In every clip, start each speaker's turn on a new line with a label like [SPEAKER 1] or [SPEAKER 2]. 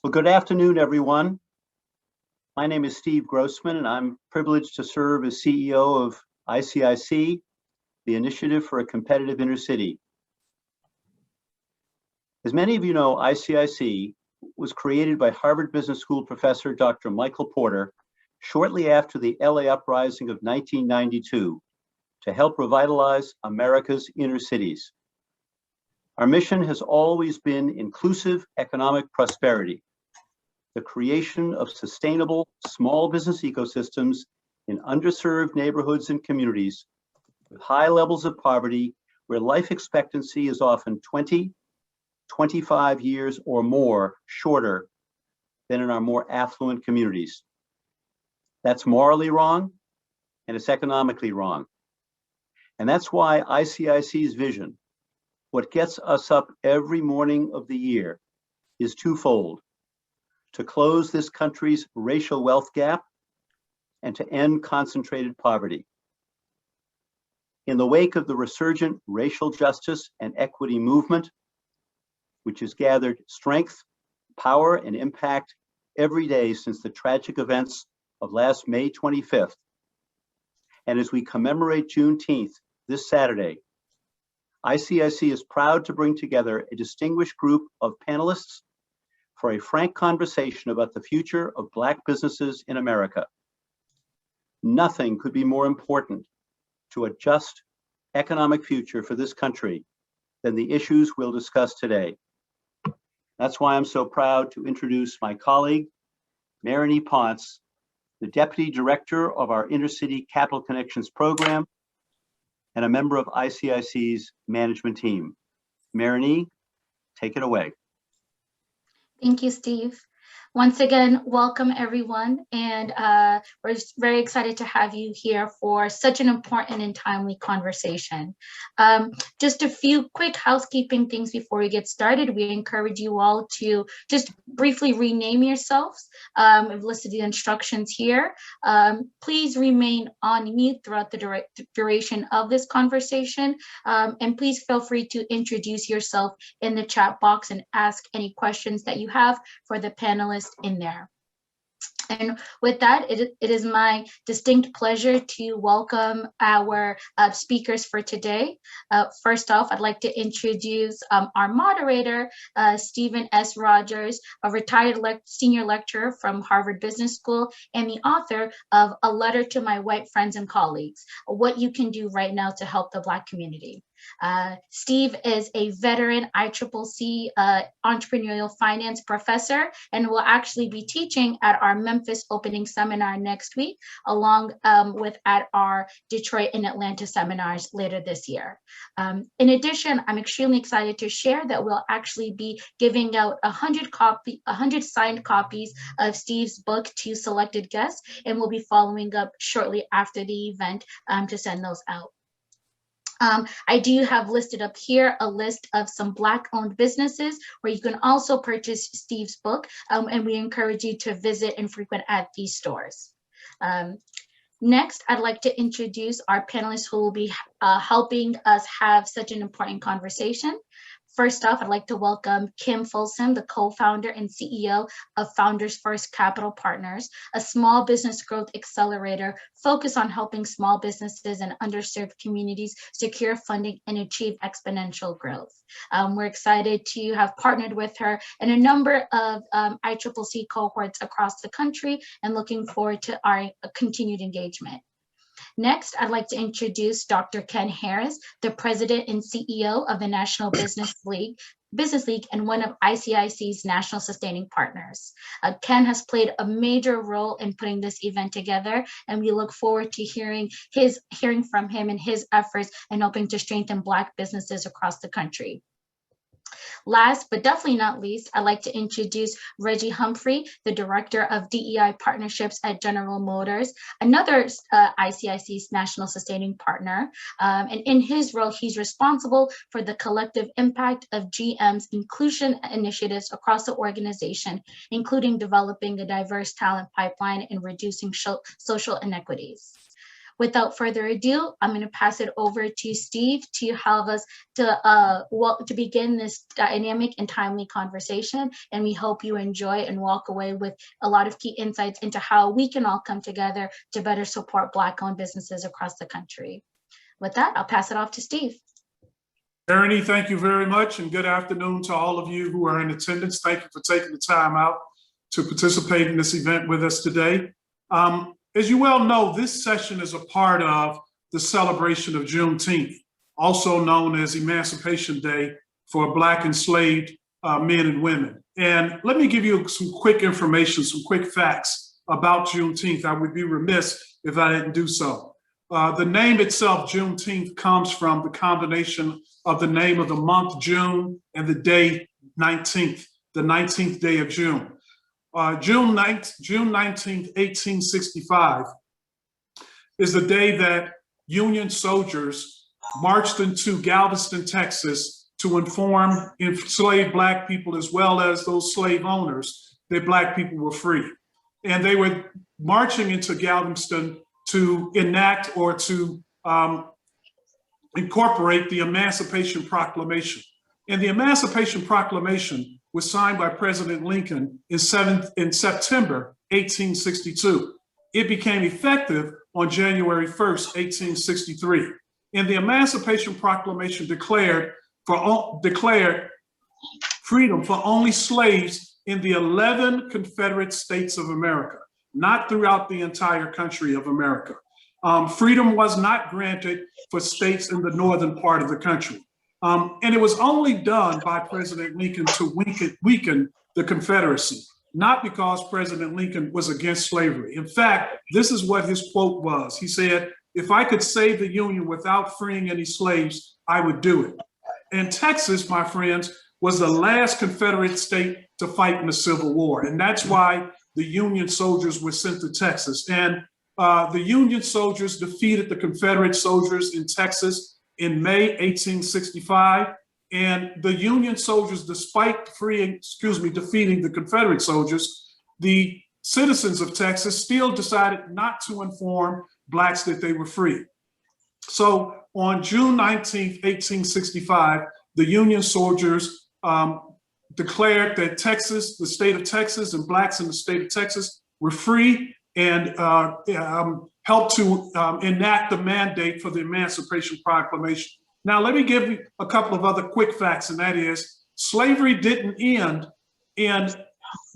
[SPEAKER 1] Well, good afternoon, everyone. My name is Steve Grossman, and I'm privileged to serve as CEO of ICIC, the Initiative for a Competitive Intercity. As many of you know, ICIC was created by Harvard Business School professor Dr. Michael Porter shortly after the LA uprising of 1992 to help revitalize America's inner cities. Our mission has always been inclusive economic prosperity, the creation of sustainable small business ecosystems in underserved neighborhoods and communities with high levels of poverty where life expectancy is often 20, 25 years or more shorter than in our more affluent communities. That's morally wrong, and it's economically wrong. And that's why ICIC's vision, what gets us up every morning of the year, is twofold: to close this country's racial wealth gap and to end concentrated poverty. In the wake of the resurgent racial justice and equity movement, which has gathered strength, power, and impact every day since the tragic events of last May 25th, and as we commemorate Juneteenth this Saturday, ICIC is proud to bring together a distinguished group of panelists for a frank conversation about the future of Black businesses in America. Nothing could be more important to a just economic future for this country than the issues we'll discuss today. That's why I'm so proud to introduce my colleague, Maranie Ponce, the Deputy Director of our Intercity Capital Connections Program and a member of ICIC's management team. Maranie, take it away.
[SPEAKER 2] Thank you, Steve. Once again, welcome everyone, and we're very excited to have you here for such an important and timely conversation. Just a few quick housekeeping things before we get started. We encourage you all to just briefly rename yourselves. I've listed the instructions here. Please remain on mute throughout the duration of this conversation, and please feel free to introduce yourself in the chat box and ask any questions that you have for the panelists in there. And with that, it is my distinct pleasure to welcome our speakers for today. First off, I'd like to introduce our moderator, Stephen S. Rogers, a retired senior lecturer from Harvard Business School and the author of A Letter to My White Friends and Colleagues, What You Can Do Right Now to Help the Black Community. Steve is a veteran ICCC entrepreneurial finance professor and will actually be teaching at our Memphis opening seminar next week, along with at our Detroit and Atlanta seminars later this year. In addition, I'm extremely excited to share that we'll actually be giving out 100 signed copies of Steve's book to selected guests, and we'll be following up shortly after the event to send those out. I do have listed up here a list of some Black-owned businesses where you can also purchase Steve's book, and we encourage you to visit and frequent at these stores. Next, I'd like to introduce our panelists who will be helping us have such an important conversation. First off, I'd like to welcome Kim Folsom, the co-founder and CEO of Founders First Capital Partners, a small business growth accelerator focused on helping small businesses and underserved communities secure funding and achieve exponential growth. We're excited to have partnered with her in a number of ICCC cohorts across the country and looking forward to our continued engagement. Next, I'd like to introduce Dr. Ken Harris, the president and CEO of the National Business League and one of ICIC's national sustaining partners. Ken has played a major role in putting this event together, and we look forward to hearing from him and his efforts in helping to strengthen Black businesses across the country. Last, but definitely not least, I'd like to introduce Reggie Humphrey, the Director of DEI Partnerships at General Motors, another ICIC's national sustaining partner. And in his role, he's responsible for the collective impact of GM's inclusion initiatives across the organization, including developing a diverse talent pipeline and reducing social inequities. Without further ado, I'm going to pass it over to Steve to help us to begin this dynamic and timely conversation. And we hope you enjoy and walk away with a lot of key insights into how we can all come together to better support Black-owned businesses across the country. With that, I'll pass it off to Steve.
[SPEAKER 3] Ernie, thank you very much, and good afternoon to all of you who are in attendance. Thank you for taking the time out to participate in this event with us today. As you well know, this session is a part of the celebration of Juneteenth, also known as Emancipation Day for Black enslaved men and women. And let me give you some quick information, some quick facts about Juneteenth. I would be remiss if I didn't do so. The name itself, Juneteenth, comes from the combination of the name of the month June and the day 19th, the 19th day of June. June 19th, 1865 is the day that Union soldiers marched into Galveston, Texas to inform enslaved Black people as well as those slave owners that Black people were free. And they were marching into Galveston to enact or to incorporate the Emancipation Proclamation. And the Emancipation Proclamation was signed by President Lincoln in September 1862. It became effective on January 1st, 1863. And the Emancipation Proclamation declared freedom for only slaves in the 11 Confederate States of America, not throughout the entire country of America. Freedom was not granted for states in the northern part of the country. And it was only done by President Lincoln to weaken the Confederacy, not because President Lincoln was against slavery. In fact, this is what his quote was. He said, "If I could save the Union without freeing any slaves, I would do it." And Texas, my friends, was the last Confederate state to fight in the Civil War. And that's why the Union soldiers were sent to Texas. And the Union soldiers defeated the Confederate soldiers in Texas in May 1865. And the Union soldiers, despite defeating the Confederate soldiers, the citizens of Texas still decided not to inform Blacks that they were free. So on June 19th, 1865, the Union soldiers declared that Texas, the state of Texas, and Blacks in the state of Texas were free, and helped to enact the mandate for the Emancipation Proclamation. Now, let me give you a couple of other quick facts, and that is slavery didn't end in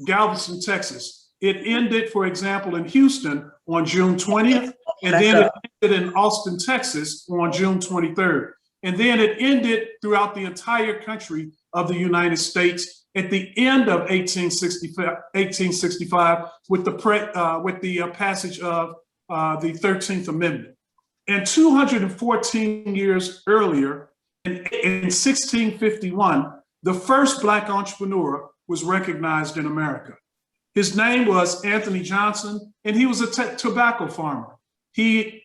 [SPEAKER 3] Galveston, Texas. It ended, for example, in Houston on June 20th, and then it ended in Austin, Texas on June 23rd. And then it ended throughout the entire country of the United States at the end of 1865 with the passage of the 13th Amendment. And 214 years earlier, in 1651, the first Black entrepreneur was recognized in America. His name was Anthony Johnson, and he was a tobacco farmer. He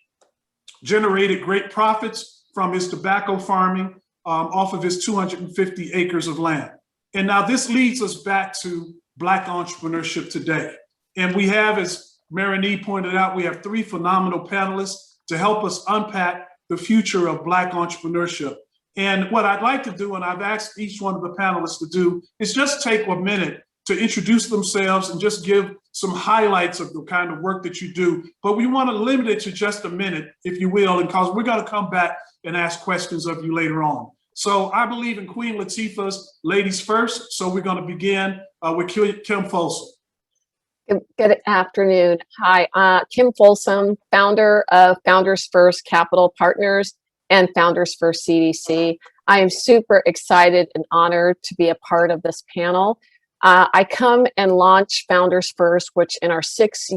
[SPEAKER 3] generated great profits from his tobacco farming off of his 250 acres of land. And now this leads us back to Black entrepreneurship today. And we have, as Marini pointed out, we have three phenomenal panelists to help us unpack the future of Black entrepreneurship. And what I'd like to do, and I've asked each one of the panelists to do, is just take a minute to introduce themselves and just give some highlights of the kind of work that you do. But we want to limit it to just a minute, if you will, because we're going to come back and ask questions of you later on. So I believe in Queen Latifah's ladies first. So we're going to begin with Kim Folsom.
[SPEAKER 4] Good afternoon. Hi, Kim Folsom, founder of Founders First Capital Partners and Founders First CDC. I am super excited and honored to be a part of this panel. I come and launch Founders First, which in our sixth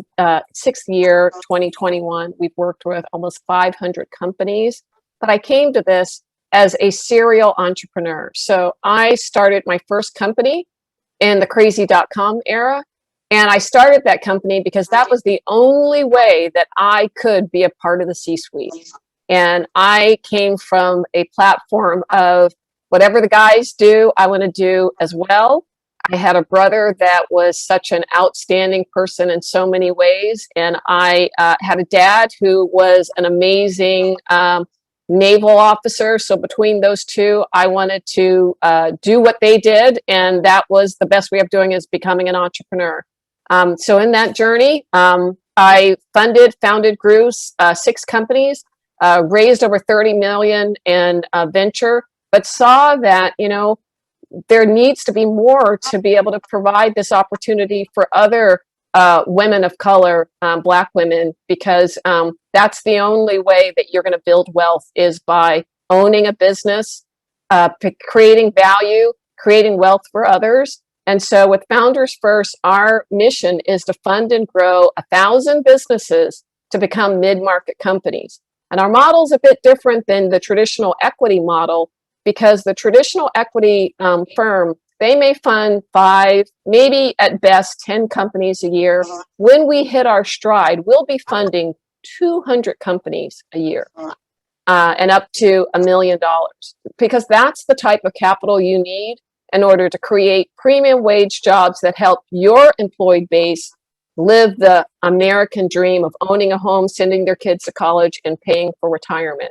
[SPEAKER 4] year, 2021, we've worked with almost 500 companies. But I came to this as a serial entrepreneur. So I started my first company in the crazy.com era. And I started that company because that was the only way that I could be a part of the C-suite. And I came from a platform of whatever the guys do, I want to do as well. I had a brother that was such an outstanding person in so many ways. And I had a dad who was an amazing naval officer. So between those two, I wanted to do what they did. And that was the best way of doing is becoming an entrepreneur. So in that journey, I founded, grew 6 companies, raised over 30 million in venture, but saw that, there needs to be more to be able to provide this opportunity for other women of color, Black women, because that's the only way that you're going to build wealth is by owning a business, creating value, creating wealth for others. And so with Founders First, our mission is to fund and grow 1,000 businesses to become mid-market companies. And our model is a bit different than the traditional equity model, because the traditional equity firm, they may fund 5, maybe at best 10 companies a year. When we hit our stride, we'll be funding 200 companies a year and up to $1 million, because that's the type of capital you need in order to create premium wage jobs that help your employee base live the American dream of owning a home, sending their kids to college, and paying for retirement.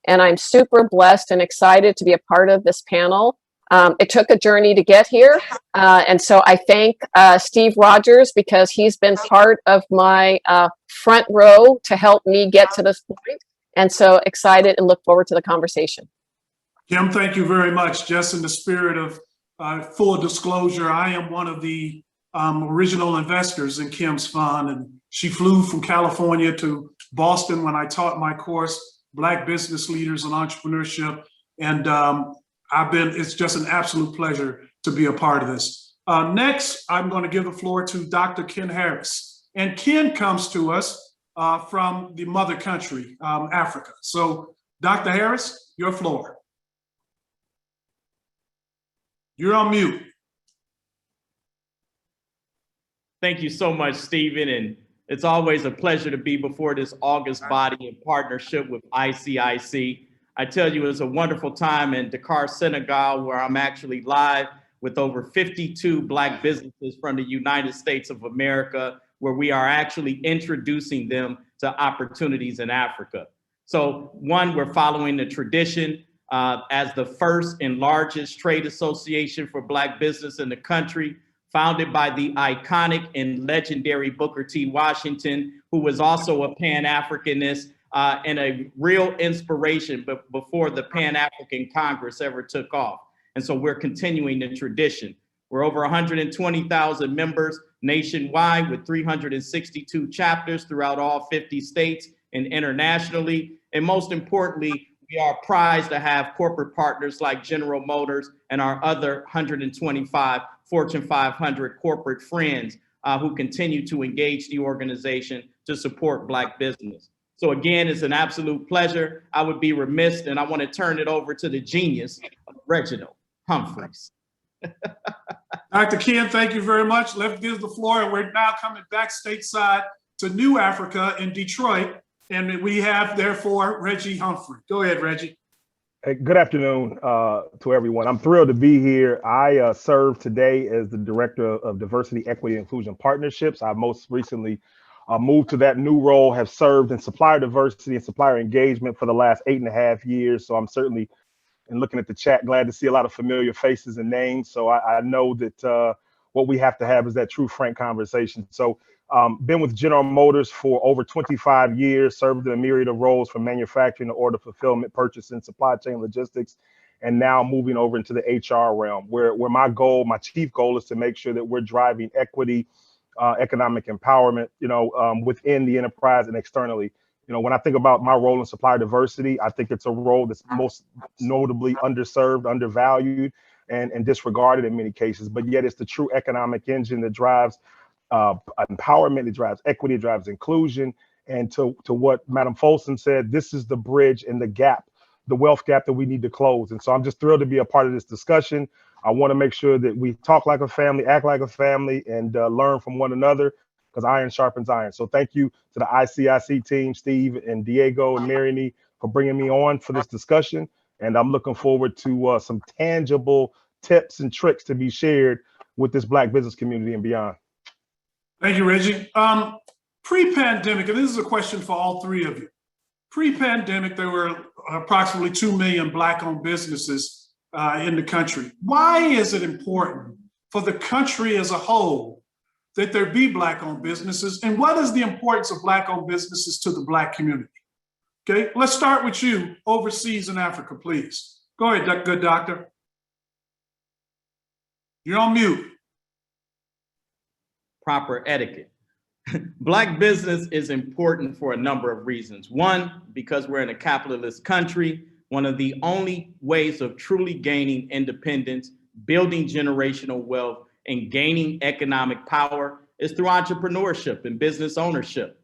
[SPEAKER 4] And I'm super blessed and excited to be a part of this panel. It took a journey to get here. And so I thank Steve Rogers, because he's been part of my front row to help me get to this point. And so excited and look forward to the conversation.
[SPEAKER 3] Kim, thank you very much. Just in the spirit of full disclosure, I am one of the original investors in Kim's fund, and she flew from California to Boston when I taught my course, Black Business Leaders and Entrepreneurship. And it's just an absolute pleasure to be a part of this. Next, I'm going to give the floor to Dr. Ken Harris. And Ken comes to us from the mother country, Africa. So Dr. Harris, your floor. You're on mute.
[SPEAKER 5] Thank you so much, Stephen. And it's always a pleasure to be before this august body in partnership with ICIC. I tell you, it's a wonderful time in Dakar, Senegal, where I'm actually live with over 52 Black businesses from the United States of America, where we are actually introducing them to opportunities in Africa. So one, we're following the tradition as the first and largest trade association for Black business in the country, founded by the iconic and legendary Booker T. Washington, who was also a Pan-Africanist and a real inspiration but before the Pan-African Congress ever took off. And so we're continuing the tradition. We're over 120,000 members nationwide with 362 chapters throughout all 50 states and internationally. And most importantly, we are prized to have corporate partners like General Motors and our other 125 Fortune 500 corporate friends who continue to engage the organization to support Black business. So again, it's an absolute pleasure. I would be remiss, and I want to turn it over to the genius, Reginald Humphreys.
[SPEAKER 3] Dr. Ken, thank you very much. Let's give the floor, and we're now coming back stateside to New Africa in Detroit. And we have, therefore, Reggie Humphrey. Go ahead, Reggie.
[SPEAKER 6] Hey, good afternoon to everyone. I'm thrilled to be here. I serve today as the Director of Diversity, Equity, and Inclusion Partnerships. I most recently moved to that new role, have served in supplier diversity and supplier engagement for the last 8.5 years. So I'm certainly, and looking at the chat, glad to see a lot of familiar faces and names. So I know that what we have to have is that true, frank conversation. So been with General Motors for over 25 years, served in a myriad of roles from manufacturing to order fulfillment, purchasing, supply chain logistics, and now moving over into the HR realm, where my chief goal is to make sure that we're driving equity, economic empowerment, within the enterprise and externally. When I think about my role in supplier diversity, I think it's a role that's most notably underserved, undervalued, and disregarded in many cases, but yet it's the true economic engine that drives empowerment, it drives equity, it drives inclusion. And to what Madam Folsom said, this is the bridge and the gap, the wealth gap that we need to close. And so I'm just thrilled to be a part of this discussion. I want to make sure that we talk like a family, act like a family, and learn from one another, because iron sharpens iron. So thank you to the ICIC team, Steve and Diego and Marianie, for bringing me on for this discussion. And I'm looking forward to some tangible tips and tricks to be shared with this Black business community and beyond.
[SPEAKER 3] Thank you, Reggie. Pre-pandemic, and this is a question for all three of you. Pre-pandemic, there were approximately 2 million Black-owned businesses in the country. Why is it important for the country as a whole that there be Black-owned businesses? And what is the importance of Black-owned businesses to the Black community? Okay, let's start with you overseas in Africa, please. Go ahead, good doctor. You're on mute.
[SPEAKER 5] Proper etiquette. Black business is important for a number of reasons. One, because we're in a capitalist country. One of the only ways of truly gaining independence, building generational wealth, and gaining economic power is through entrepreneurship and business ownership.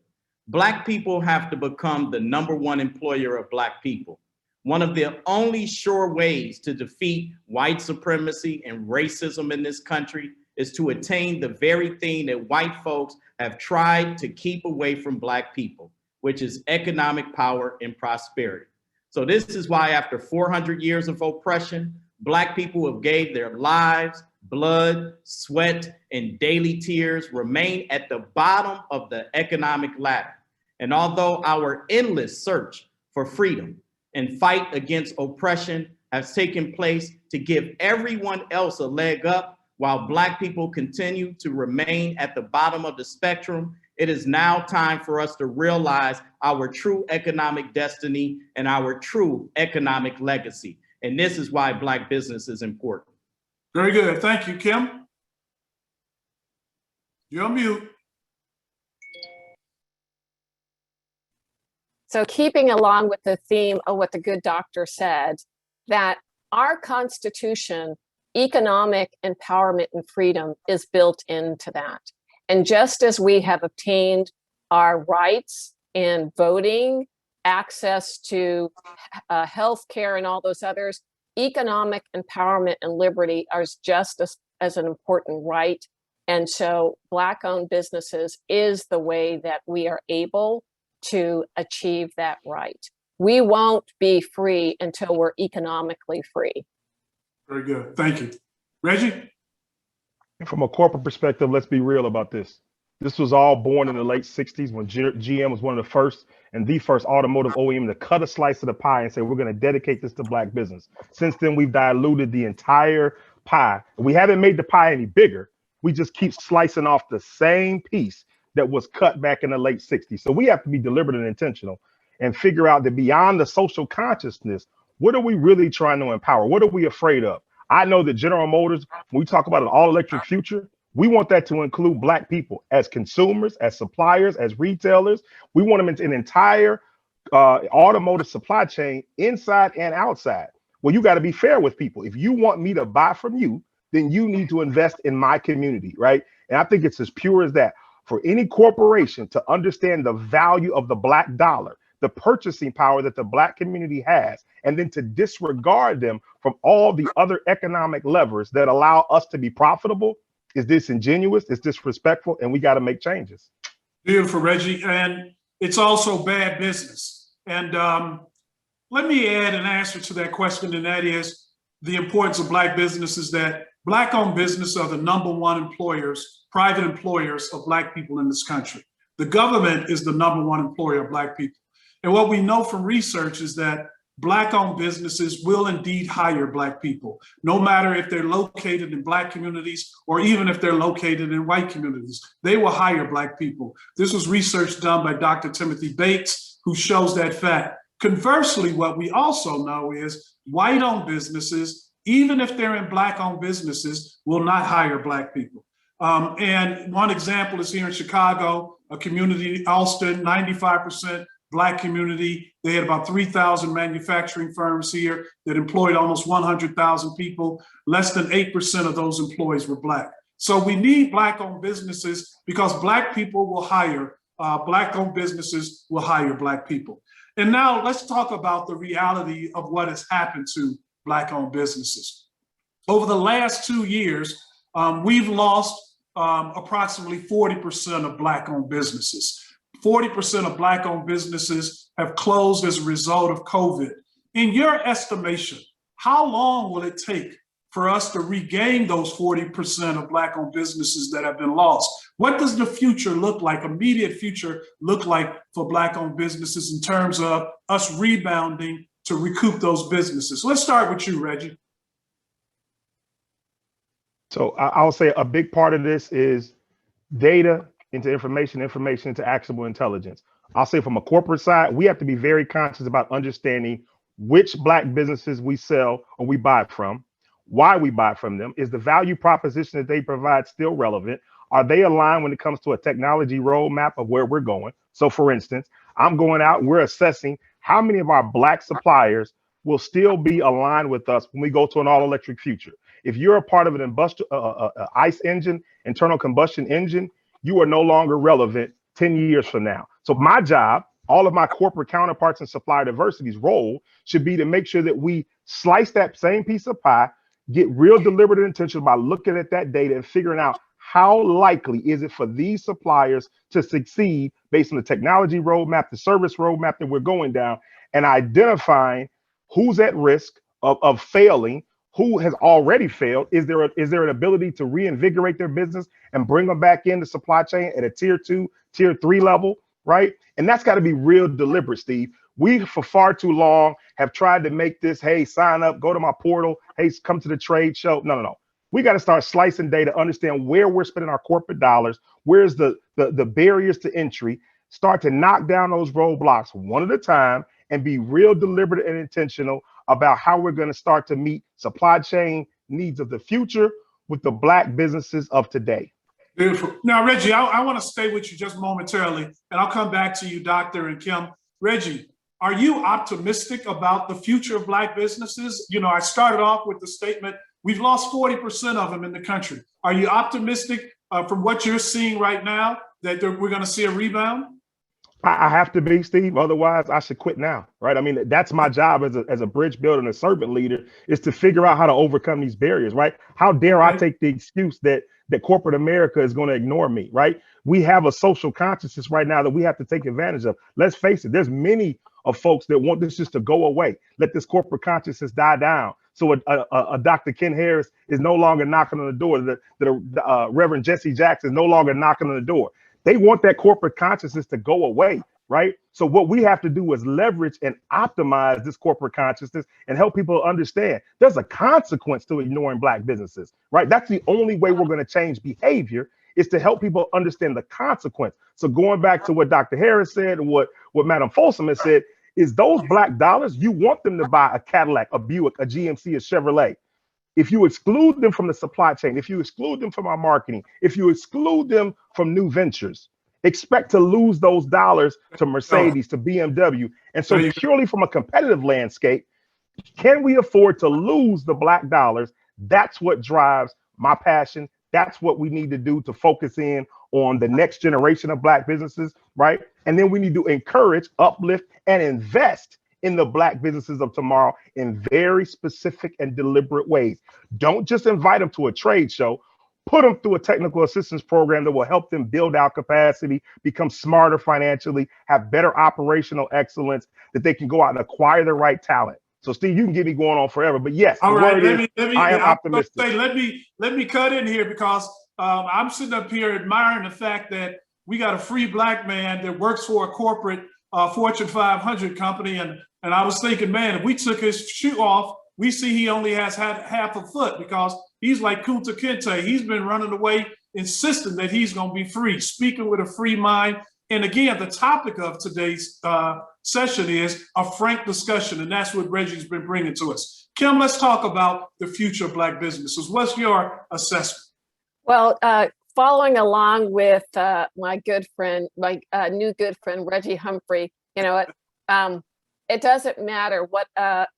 [SPEAKER 5] Black people have to become the #1 employer of Black people. One of the only sure ways to defeat white supremacy and racism in this country is to attain the very thing that white folks have tried to keep away from Black people, which is economic power and prosperity. So this is why after 400 years of oppression, Black people have gave their lives, blood, sweat, and daily tears remain at the bottom of the economic ladder. And although our endless search for freedom and fight against oppression has taken place to give everyone else a leg up, while Black people continue to remain at the bottom of the spectrum, it is now time for us to realize our true economic destiny and our true economic legacy. And this is why Black business is important.
[SPEAKER 3] Very good. Thank you, Kim. You're on mute.
[SPEAKER 4] So keeping along with the theme of what the good doctor said, that our Constitution, economic empowerment and freedom is built into that. And just as we have obtained our rights in voting, access to health care and all those others, economic empowerment and liberty are just as an important right. And so Black-owned businesses is the way that we are able to achieve that right. We won't be free until we're economically free.
[SPEAKER 3] Very good. Thank you. Reggie?
[SPEAKER 6] From a corporate perspective, let's be real about this. This was all born in the late 60s when GM was one of the first and the first automotive OEM to cut a slice of the pie and say, we're going to dedicate this to Black business. Since then, we've diluted the entire pie. We haven't made the pie any bigger. We just keep slicing off the same piece that was cut back in the late 60s. So we have to be deliberate and intentional and figure out that beyond the social consciousness, what are we really trying to empower? What are we afraid of? I know that General Motors, when we talk about an all-electric future, we want that to include Black people as consumers, as suppliers, as retailers. We want them in an entire automotive supply chain inside and outside. Well, you got to be fair with people. If you want me to buy from you, then you need to invest in my community, right? And I think it's as pure as that. For any corporation to understand the value of the Black dollar, the purchasing power that the Black community has, and then to disregard them from all the other economic levers that allow us to be profitable is disingenuous, it's disrespectful, and we got to make changes.
[SPEAKER 3] Beautiful, Reggie. And it's also bad business. And let me add an answer to that question, and that is the importance of Black businesses, that Black-owned businesses are the #1 employers, private employers of Black people in this country. The government is the #1 employer of Black people. And what we know from research is that Black-owned businesses will indeed hire Black people, no matter if they're located in Black communities or even if they're located in white communities. They will hire Black people. This was research done by Dr. Timothy Bates, who shows that fact. Conversely, what we also know is white-owned businesses, even if they're in Black-owned businesses, will not hire Black people. And one example is here in Chicago, a community, Alston, 95% Black community. They had about 3,000 manufacturing firms here that employed almost 100,000 people. Less than 8% of those employees were Black. So we need Black-owned businesses because Black people will hire, Black-owned businesses will hire Black people. And now let's talk about the reality of what has happened to Black-owned businesses. Over the last 2 years, we've lost approximately 40% of Black-owned businesses. 40% of Black-owned businesses have closed as a result of COVID. In your estimation, how long will it take for us to regain those 40% of Black-owned businesses that have been lost? What does the future look like, immediate future look like for Black-owned businesses in terms of us rebounding to recoup those businesses? Let's start with you, Reggie.
[SPEAKER 6] So I'll say a big part of this is data into information, information into actionable intelligence. I'll say from a corporate side, we have to be very conscious about understanding which Black businesses we sell or we buy from, why we buy from them. Is the value proposition that they provide still relevant? Are they aligned when it comes to a technology roadmap of where we're going? So for instance, I'm going out, we're assessing how many of our Black suppliers will still be aligned with us when we go to an all-electric future. If you're a part of an ICE engine, internal combustion engine, you are no longer relevant 10 years from now. So my job, all of my corporate counterparts and supplier diversity's role should be to make sure that we slice that same piece of pie, get real deliberate and intentional by looking at that data and figuring out how likely is it for these suppliers to succeed based on the technology roadmap, the service roadmap that we're going down, and identifying who's at risk of failing, who has already failed. Is there an ability to reinvigorate their business and bring them back in the supply chain at a tier 2, tier 3 level, right? And that's got to be real deliberate, Steve. We, for far too long, have tried to make this, hey, sign up, go to my portal, hey, come to the trade show. No. We got to start slicing data, understand where we're spending our corporate dollars, where's the barriers to entry, start to knock down those roadblocks one at a time, and be real deliberate and intentional about how we're going to start to meet supply chain needs of the future with the Black businesses of today.
[SPEAKER 3] Beautiful. Now, Reggie, I want to stay with you just momentarily, and I'll come back to you, Doctor and Kim. Reggie, are you optimistic about the future of Black businesses? You know, I started off with the statement, we've lost 40% of them in the country. Are you optimistic from what you're seeing right now that we're going to see a rebound?
[SPEAKER 6] I have to be, Steve. Otherwise, I should quit now, right? I mean, that's my job as a bridge builder and a servant leader, is to figure out how to overcome these barriers, right? How dare I take the excuse that corporate America is going to ignore me, right? We have a social consciousness right now that we have to take advantage of. Let's face it, there's many of folks that want this just to go away. Let this corporate consciousness die down. So a Dr. Ken Harris is no longer knocking on the door. The Reverend Jesse Jackson is no longer knocking on the door. They want that corporate consciousness to go away, right? So what we have to do is leverage and optimize this corporate consciousness and help people understand there's a consequence to ignoring Black businesses, right? That's the only way we're going to change behavior, is to help people understand the consequence. So going back to what Dr. Harris said and what Madam Folsom has said, is those Black dollars, you want them to buy a Cadillac, a Buick, a GMC, a Chevrolet. If you exclude them from the supply chain, if you exclude them from our marketing, if you exclude them from new ventures, expect to lose those dollars to Mercedes, to BMW. And so purely from a competitive landscape, can we afford to lose the Black dollars? That's what drives my passion. That's what we need to do to focus in on the next generation of Black businesses, right? And then we need to encourage, uplift, and invest in the Black businesses of tomorrow in very specific and deliberate ways. Don't just invite them to a trade show. Put them through a technical assistance program that will help them build out capacity, become smarter financially, have better operational excellence, that they can go out and acquire the right talent. So, Steve, you can get me going on forever, but yes,
[SPEAKER 3] all right.
[SPEAKER 6] I am optimistic.
[SPEAKER 3] Let me cut in here because I'm sitting up here admiring the fact that we got a free Black man that works for a corporate Fortune 500 company, and I was thinking, man, if we took his shoe off, we see he only has had half a foot, because he's like Kunta Kinte. He's been running away, insisting that he's going to be free, speaking with a free mind. And again, the topic of today's session is a frank discussion, and that's what Reggie's been bringing to us. Kim, let's talk about the future of Black businesses. What's your assessment?
[SPEAKER 4] Well, following along with my good friend, my new good friend, Reggie Humphrey, you know, it doesn't matter what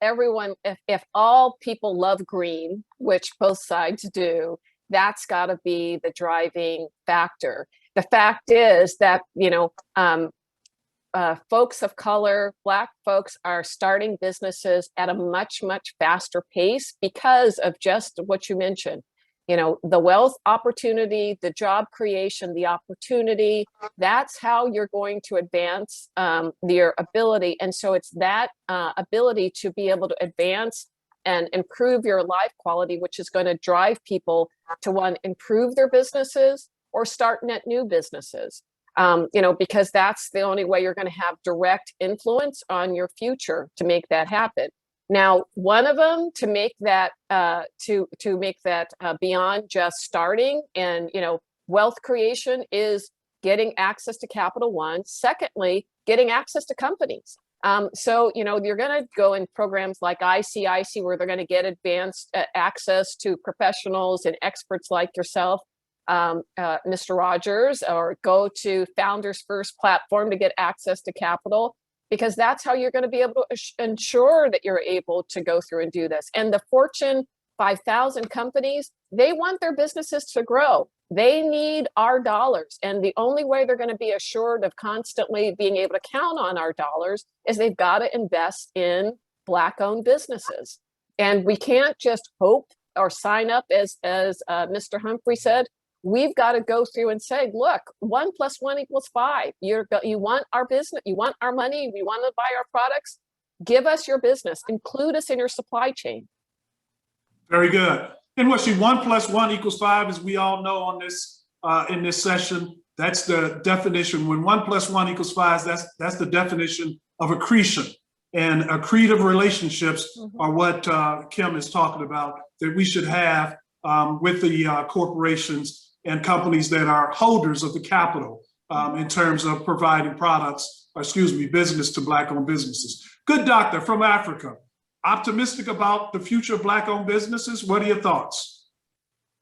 [SPEAKER 4] everyone, if all people love green, which both sides do, that's got to be the driving factor. The fact is that, you know, folks of color, Black folks are starting businesses at a much, much faster pace because of just what you mentioned. You know, the wealth opportunity, the job creation, the opportunity, that's how you're going to advance your ability. And so it's that ability to be able to advance and improve your life quality, which is going to drive people to one, improve their businesses or start net new businesses. Because that's the only way you're going to have direct influence on your future to make that happen. Now, one of them to make that beyond just starting and wealth creation is getting access to Capital One. Secondly, getting access to companies. So you're going to go in programs like ICIC where they're going to get advanced access to professionals and experts like yourself, Mr. Rogers, or go to Founders First platform to get access to capital, because that's how you're going to be able to ensure that you're able to go through and do this. And the Fortune 5,000 companies, they want their businesses to grow. They need our dollars. And the only way they're going to be assured of constantly being able to count on our dollars is they've got to invest in Black-owned businesses. And we can't just hope or sign up, as Mr. Humphrey said. We've got to go through and say, look, 1 + 1 = 5. You want our business, you want our money, we want to buy our products. Give us your business, include us in your supply chain.
[SPEAKER 3] Very good. And what 1 + 1 = 5, as we all know on this in this session, that's the definition. When 1 + 1 = 5, that's the definition of accretion. And accretive relationships are what Kim is talking about, that we should have with the corporations and companies that are holders of the capital in terms of providing business to Black-owned businesses. Good doctor from Africa. Optimistic about the future of Black-owned businesses? What are your thoughts?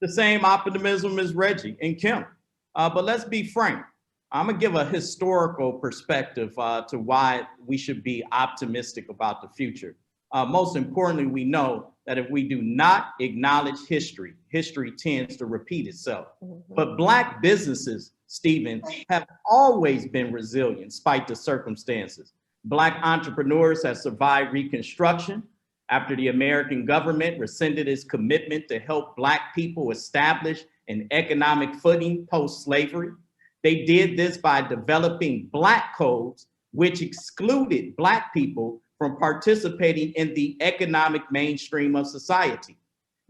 [SPEAKER 5] The same optimism as Reggie and Kim. But let's be frank. I'm gonna give a historical perspective to why we should be optimistic about the future. Most importantly, we know that if we do not acknowledge history, history tends to repeat itself. But Black businesses, Stephen, have always been resilient despite the circumstances. Black entrepreneurs have survived Reconstruction after the American government rescinded its commitment to help Black people establish an economic footing post-slavery. They did this by developing Black codes, which excluded Black people from participating in the economic mainstream of society.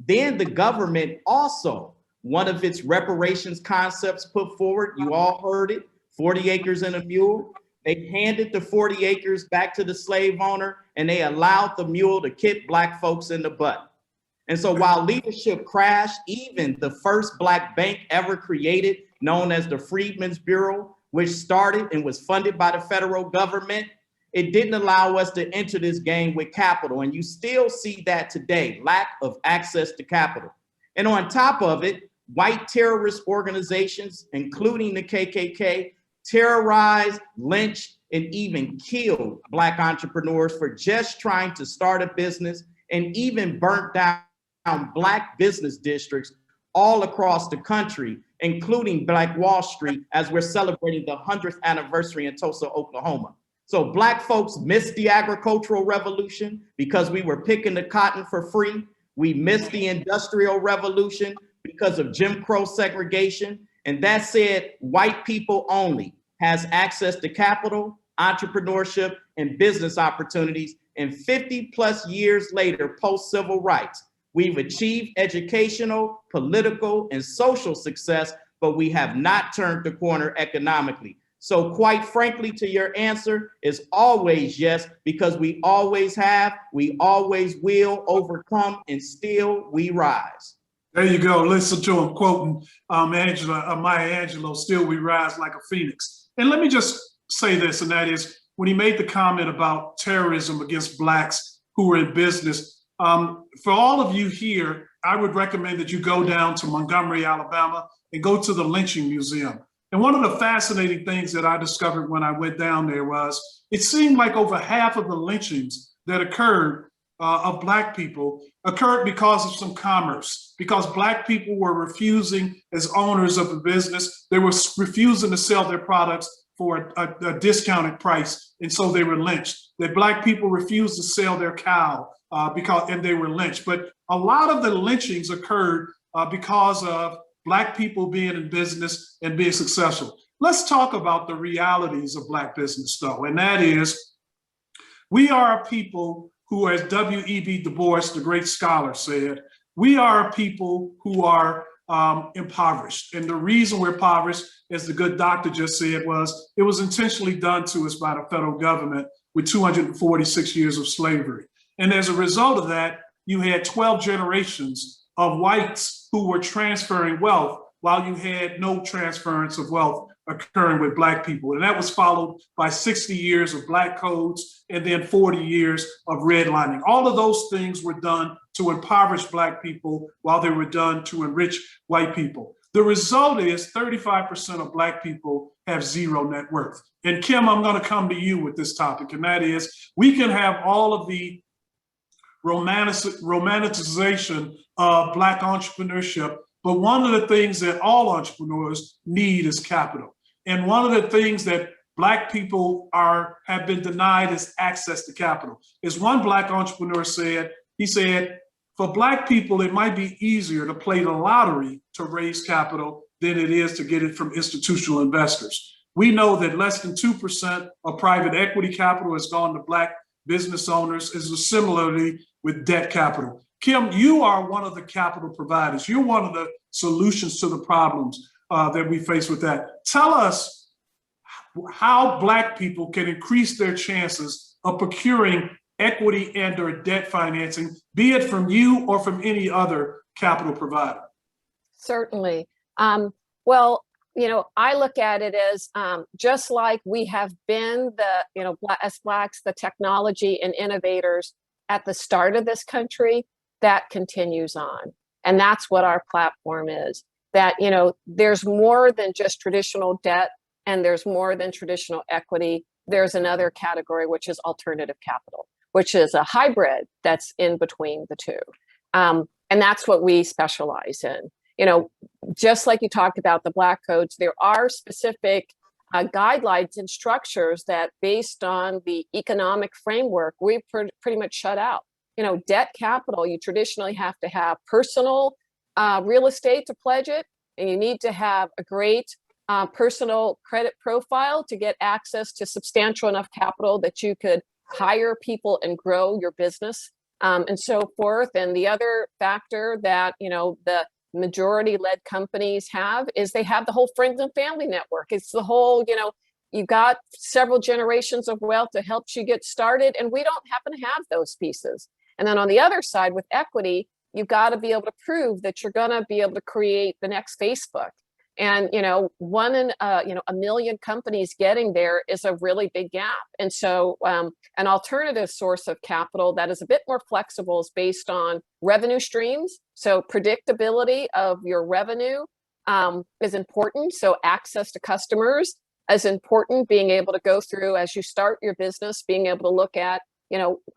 [SPEAKER 5] Then the government also, one of its reparations concepts put forward, you all heard it, 40 acres and a mule. They handed the 40 acres back to the slave owner and they allowed the mule to kick Black folks in the butt. And so while leadership crashed, even the first Black bank ever created, known as the Freedmen's Bureau, which started and was funded by the federal government, it didn't allow us to enter this game with capital. And you still see that today, lack of access to capital. And on top of it, white terrorist organizations, including the KKK, terrorized, lynched, and even killed Black entrepreneurs for just trying to start a business, and even burnt down Black business districts all across the country, including Black Wall Street, as we're celebrating the 100th anniversary in Tulsa, Oklahoma. So Black folks missed the agricultural revolution because we were picking the cotton for free. We missed the industrial revolution because of Jim Crow segregation. And that said, white people only has access to capital, entrepreneurship, and business opportunities. And 50+ years later, post-civil rights, we've achieved educational, political, and social success, but we have not turned the corner economically. So quite frankly, to your answer is always yes, because we always have, we always will overcome, and still we rise.
[SPEAKER 3] There you go. Listen to him quoting Maya Angelou, still we rise like a phoenix. And let me just say this, and that is when he made the comment about terrorism against Blacks who were in business, for all of you here, I would recommend that you go down to Montgomery, Alabama, and go to the Lynching Museum. And one of the fascinating things that I discovered when I went down there was it seemed like over half of the lynchings that occurred of Black people occurred because of some commerce, because Black people were refusing, as owners of the business, they were refusing to sell their products for a discounted price, and so they were lynched. That Black people refused to sell their cow and they were lynched. But a lot of the lynchings occurred because of Black people being in business and being successful. Let's talk about the realities of Black business though, and that is we are a people who, as W.E.B. Du Bois, the great scholar, said, we are a people who are impoverished. And the reason we're impoverished, as the good doctor just said, was it was intentionally done to us by the federal government with 246 years of slavery. And as a result of that, you had 12 generations of whites who were transferring wealth while you had no transference of wealth occurring with Black people. And that was followed by 60 years of Black codes and then 40 years of redlining. All of those things were done to impoverish Black people while they were done to enrich white people. The result is 35% of Black people have zero net worth. And Kim, I'm going to come to you with this topic, and that is we can have all of the romanticization of Black entrepreneurship, but one of the things that all entrepreneurs need is capital. And one of the things that Black people have been denied is access to capital. As one Black entrepreneur said, he said, for Black people, it might be easier to play the lottery to raise capital than it is to get it from institutional investors. We know that less than 2% of private equity capital has gone to Black business owners, is similarly with debt capital. Kim, you are one of the capital providers. You're one of the solutions to the problems that we face with that. Tell us how Black people can increase their chances of procuring equity and or debt financing, be it from you or from any other capital provider.
[SPEAKER 4] Certainly. Well, I look at it as just like we have been as Blacks, the technology and innovators at the start of this country, that continues on. And that's what our platform is, that, there's more than just traditional debt and there's more than traditional equity. There's another category, which is alternative capital, which is a hybrid that's in between the two. And that's what we specialize in. Just like you talked about the Black codes, there are specific guidelines and structures that, based on the economic framework, we pretty much shut out. Debt capital, you traditionally have to have personal real estate to pledge it, and you need to have a great personal credit profile to get access to substantial enough capital that you could hire people and grow your business, and so forth. And the other factor that, the majority-led companies have is they have the whole friends and family network. It's the whole, you've got several generations of wealth that helps you get started, and we don't happen to have those pieces. And then on the other side, with equity, you've got to be able to prove that you're going to be able to create the next Facebook. And, one in a million companies getting there is a really big gap. And so an alternative source of capital that is a bit more flexible is based on revenue streams. So predictability of your revenue is important. So access to customers is important. Being able to go through, as you start your business, being able to look at,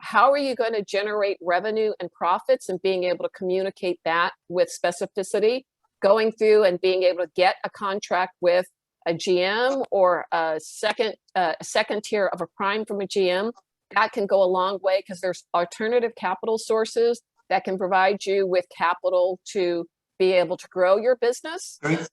[SPEAKER 4] how are you going to generate revenue and profits, and being able to communicate that with specificity. Going through and being able to get a contract with a GM or a second tier of a prime from a GM, that can go a long way, because there's alternative capital sources that can provide you with capital to be able to grow your business.
[SPEAKER 3] Okay.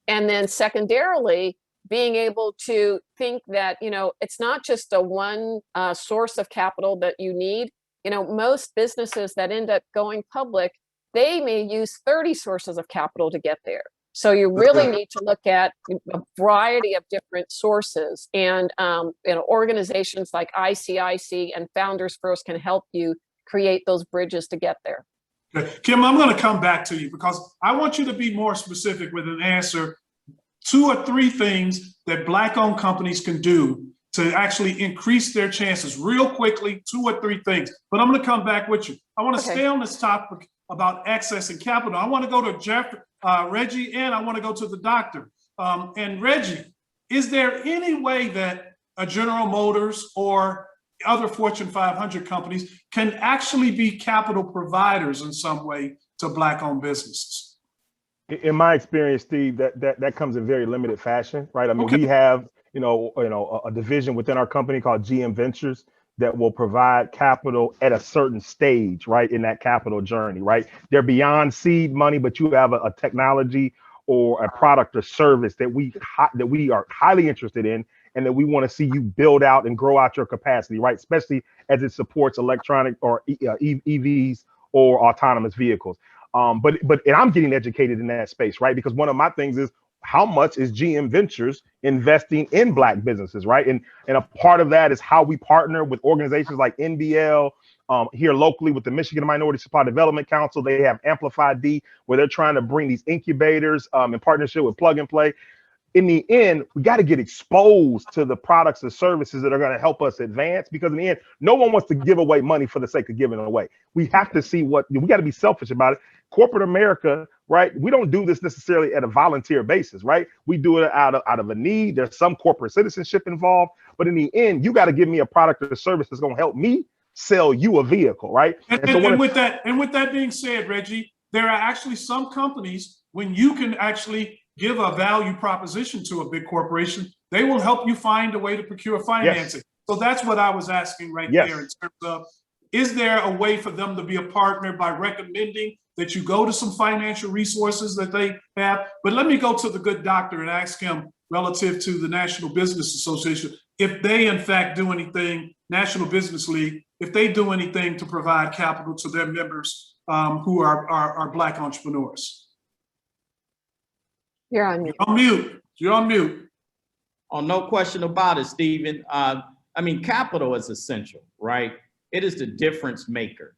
[SPEAKER 4] And then secondarily, being able to think that, it's not just a one source of capital that you need. Most businesses that end up going public, they may use 30 sources of capital to get there. So you really need to look at a variety of different sources, and organizations like ICIC and Founders First can help you create those bridges to get there.
[SPEAKER 3] Okay. Kim, I'm going to come back to you, because I want you to be more specific with an answer. 2 or 3 things that Black-owned companies can do to actually increase their chances real quickly, 2 or 3 things. But I'm going to come back with you. I want to stay on this topic about accessing capital. I want to go to Reggie, and I want to go to the doctor. And Reggie, is there any way that a General Motors or other Fortune 500 companies can actually be capital providers in some way to Black-owned businesses?
[SPEAKER 6] In my experience, Steve, that comes in very limited fashion, right? I mean,
[SPEAKER 3] Okay.
[SPEAKER 6] we have, a division within our company called GM Ventures that will provide capital at a certain stage, right, in that capital journey, right? They're beyond seed money, but you have a technology or a product or service that we are highly interested in, and that we want to see you build out and grow out your capacity, right? Especially as it supports electronic or EVs or autonomous vehicles. But and I'm getting educated in that space, right? Because one of my things is, how much is GM Ventures investing in Black businesses, right? And a part of that is how we partner with organizations like NBL, here locally with the Michigan Minority Supply Development Council. They have Amplify D, where they're trying to bring these incubators in partnership with Plug and Play. In the end, we got to get exposed to the products and services that are going to help us advance, because in the end, no one wants to give away money for the sake of giving it away. We have to see we got to be selfish about it. Corporate America, right? We don't do this necessarily at a volunteer basis, right? We do it out of a need. There's some corporate citizenship involved, but in the end, you got to give me a product or service that's going to help me sell you a vehicle, right?
[SPEAKER 3] And with that being said, Reggie, there are actually some companies, when you can actually give a value proposition to a big corporation, they will help you find a way to procure financing. Yes. So that's what I was asking there in terms of, is there a way for them to be a partner by recommending that you go to some financial resources that they have? But let me go to the good doctor and ask him relative to the National Business Association, if they in fact do anything, National Business League, if they do anything to provide capital to their members who are Black entrepreneurs.
[SPEAKER 4] You're on mute.
[SPEAKER 3] You're on mute.
[SPEAKER 5] Oh, no question about it, Stephen. I mean, capital is essential, right? It is the difference maker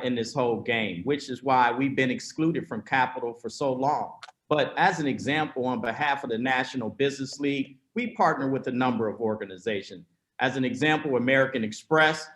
[SPEAKER 5] in this whole game, which is why we've been excluded from capital for so long. But as an example, on behalf of the National Business League, we partner with a number of organizations. As an example, American Express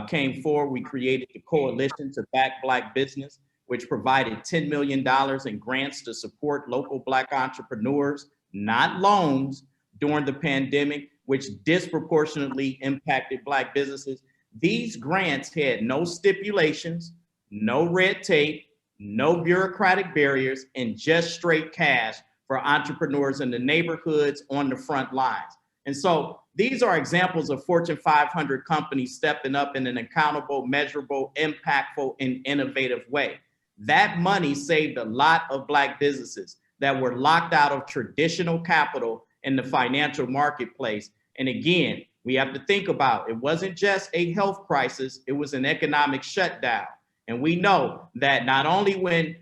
[SPEAKER 5] came forward. We created the Coalition to Back Black Business, which provided $10 million in grants to support local Black entrepreneurs, not loans, during the pandemic, which disproportionately impacted Black businesses. These grants had no stipulations, no red tape, no bureaucratic barriers, and just straight cash for entrepreneurs in the neighborhoods on the front lines. And so these are examples of Fortune 500 companies stepping up in an accountable, measurable, impactful, and innovative way. That money saved a lot of Black businesses that were locked out of traditional capital in the financial marketplace. And again, we have to think about, it wasn't just a health crisis, it was an economic shutdown. And we know that not only when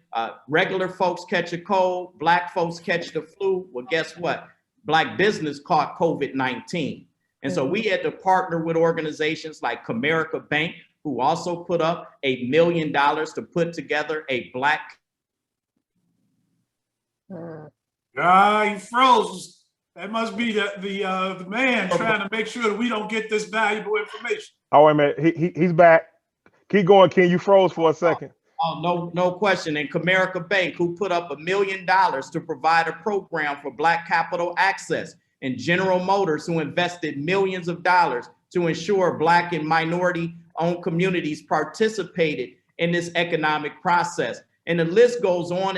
[SPEAKER 5] regular folks catch a cold, Black folks catch the flu, well, guess what? Black business caught COVID-19. And so we had to partner with organizations like Comerica Bank, who also put up $1 million to put together a Black.
[SPEAKER 3] He froze. That must be the man trying to make sure that we don't get this valuable information.
[SPEAKER 6] Oh, wait a minute. He's back. Keep going, Ken. You froze for a second.
[SPEAKER 5] No question. And Comerica Bank, who put up $1 million to provide a program for Black capital access, and General Motors, who invested millions of dollars to ensure Black and minority-owned communities participated in this economic process. And the list goes on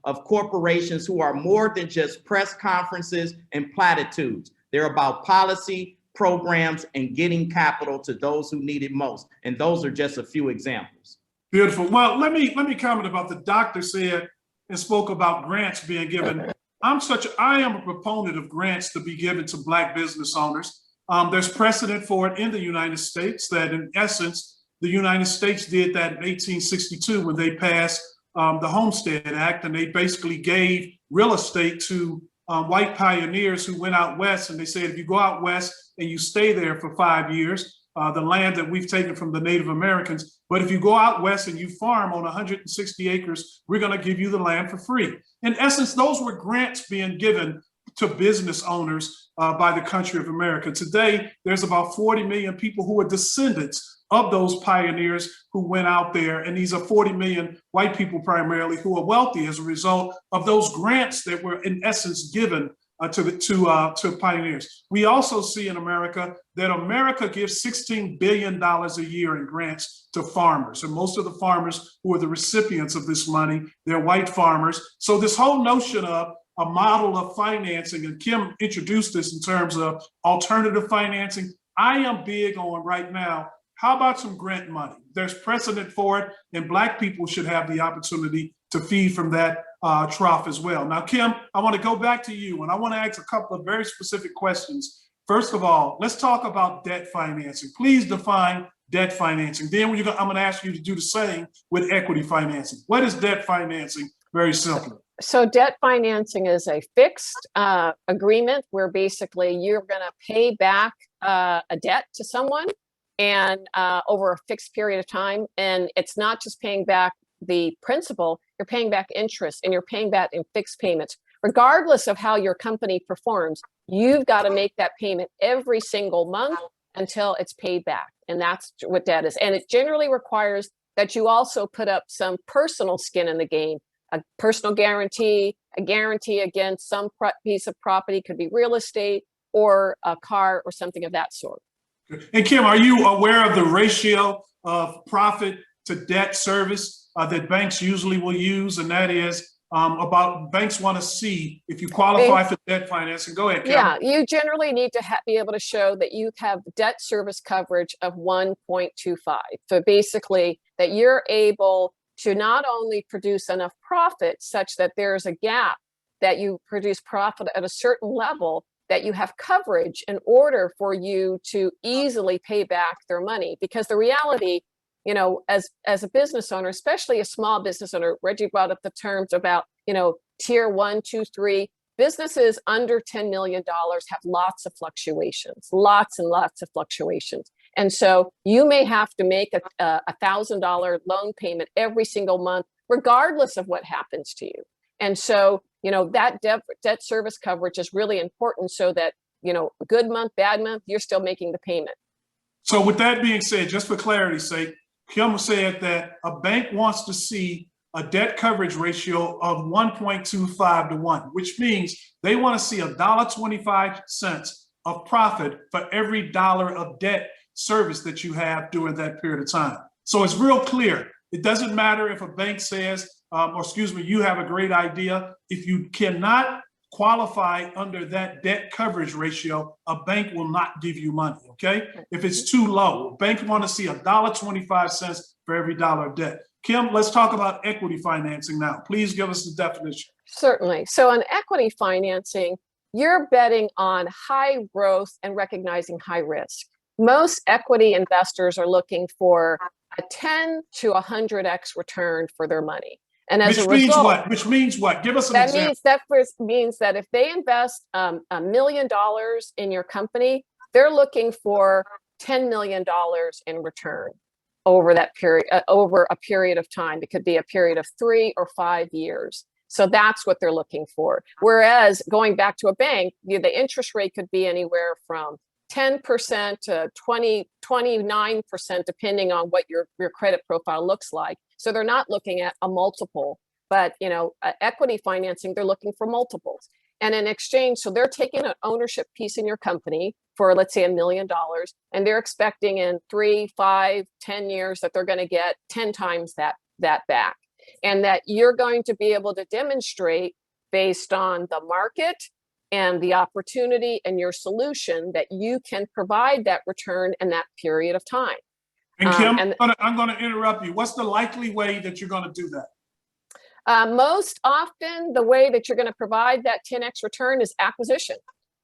[SPEAKER 5] of corporations who are more than just press conferences and platitudes. They're about policy, programs, and getting capital to those who need it most. And those are just a few examples.
[SPEAKER 3] Beautiful. Well, let me comment about the doctor said and spoke about grants being given. I am a proponent of grants to be given to Black business owners. There's precedent for it in the United States that, in essence, the United States did that in 1862 when they passed the Homestead Act, and they basically gave real estate to white pioneers who went out west, and they said, if you go out west and you stay there for 5 years, the land that we've taken from the Native Americans, but if you go out west and you farm on 160 acres, we're going to give you the land for free. In essence, those were grants being given to business owners by the country of America. Today, there's about 40 million people who are descendants of those pioneers who went out there. And these are 40 million white people primarily who are wealthy as a result of those grants that were in essence given to pioneers. We also see in America that America gives $16 billion a year in grants to farmers. And most of the farmers who are the recipients of this money, they're white farmers. So this whole notion of a model of financing, and Kim introduced this in terms of alternative financing, I am big on right now. How about some grant money? There's precedent for it, and Black people should have the opportunity to feed from that trough as well. Now, Kim, I want to go back to you, and I want to ask a couple of very specific questions First of all, let's talk about debt financing. Please define debt financing. Then I'm going to ask you to do the same with equity financing. What is debt financing? Very simply.
[SPEAKER 4] So debt financing is a fixed agreement where basically you're going to pay back a debt to someone and over a fixed period of time. And it's not just paying back the principal, you're paying back interest, and you're paying back in fixed payments. Regardless of how your company performs, you've got to make that payment every single month until it's paid back. And that's what debt is. And it generally requires that you also put up some personal skin in the game, a personal guarantee, a guarantee against some piece of property, could be real estate or a car or something of that sort.
[SPEAKER 3] And Kim, are you aware of the ratio of profit to debt service that banks usually will use? And that is about banks want to see if you qualify for debt financing. Go ahead, Kim.
[SPEAKER 4] Yeah, you generally need to be able to show that you have debt service coverage of 1.25. So basically that you're able to not only produce enough profit such that there's a gap, that you produce profit at a certain level, that you have coverage in order for you to easily pay back their money. Because the reality, you know, as a business owner, especially a small business owner, Reggie brought up the terms about, you know, tier 1, 2, 3, businesses under $10 million have lots of fluctuations, lots and lots of fluctuations. And so you may have to make a $1,000 loan payment every single month, regardless of what happens to you. And so, you know, that debt service coverage is really important so that, you know, a good month, bad month, you're still making the payment.
[SPEAKER 3] So with that being said, just for clarity's sake, Kim said that a bank wants to see a debt coverage ratio of 1.25 to 1, which means they want to see $1.25 of profit for every dollar of debt service that you have during that period of time. So it's real clear. It doesn't matter if a bank says, you have a great idea. If you cannot qualify under that debt coverage ratio, a bank will not give you money, okay? If it's too low, a bank want to see $1.25 for every dollar of debt. Kim, let's talk about equity financing now. Please give us the definition.
[SPEAKER 4] Certainly. So in equity financing, you're betting on high growth and recognizing high risk. Most equity investors are looking for a 10 to 100x return for their money. And as a result,
[SPEAKER 3] which means what? Give us an
[SPEAKER 4] that
[SPEAKER 3] example.
[SPEAKER 4] means that if they invest $1 million in your company, they're looking for $10 million in return over that period, over a period of time. It could be a period of 3 or 5 years. So that's what they're looking for. Whereas going back to a bank, the interest rate could be anywhere from 10% to 29%, depending on what your credit profile looks like. So they're not looking at a multiple, but equity financing, they're looking for multiples. And in exchange, so they're taking an ownership piece in your company for, let's say, $1 million, and they're expecting in 3, 5, 10 years that they're going to get 10 times that back. And that you're going to be able to demonstrate based on the market and the opportunity and your solution that you can provide that return in that period of time.
[SPEAKER 3] And Kim, I'm going to interrupt you. What's the likely way that you're going to do that?
[SPEAKER 4] Most often, the way that you're going to provide that 10x return is acquisition.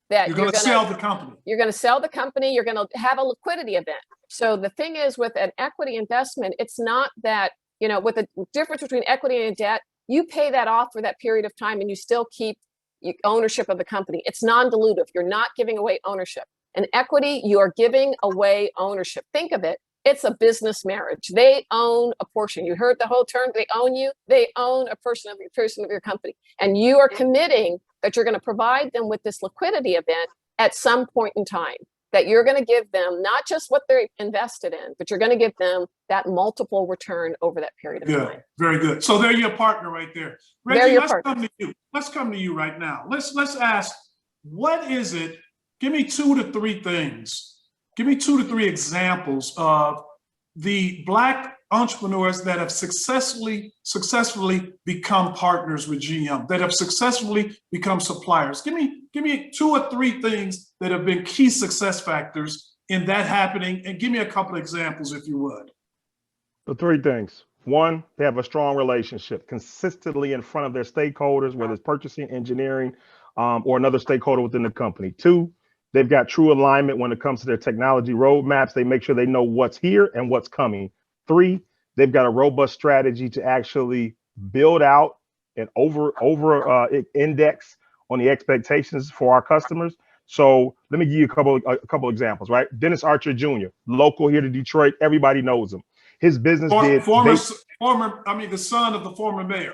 [SPEAKER 4] That
[SPEAKER 3] you're going to sell the company.
[SPEAKER 4] You're going to sell the company. You're going to have a liquidity event. So the thing is, with an equity investment, it's not that, with the difference between equity and debt, you pay that off for that period of time and you still keep ownership of the company. It's non-dilutive. You're not giving away ownership. In equity, you are giving away ownership. Think of it. It's a business marriage. They own a portion. You heard the whole term. They own you. They own a person of your company. And you are committing that you're going to provide them with this liquidity event at some point in time, that you're going to give them not just what they're invested in, but you're going to give them that multiple return over that period of time.
[SPEAKER 3] Very good. So they're your partner right there. Reggie, come to you. Let's come to you right now. Let's ask, what is it? Give me 2 to 3 things. Give me 2 to 3 examples of the Black entrepreneurs that have successfully become partners with GM, that have successfully become suppliers. Give me 2 or 3 things that have been key success factors in that happening, and give me a couple of examples if you would.
[SPEAKER 6] The 3 things. 1, they have a strong relationship consistently in front of their stakeholders, whether it's purchasing, engineering, or another stakeholder within the company. 2, They've got true alignment when it comes to their technology roadmaps. They make sure they know what's here and what's coming. 3, they've got a robust strategy to actually build out and index on the expectations for our customers. So let me give you a couple examples, right? Dennis Archer Jr., local here to Detroit. Everybody knows him. His business
[SPEAKER 3] the son of the former mayor.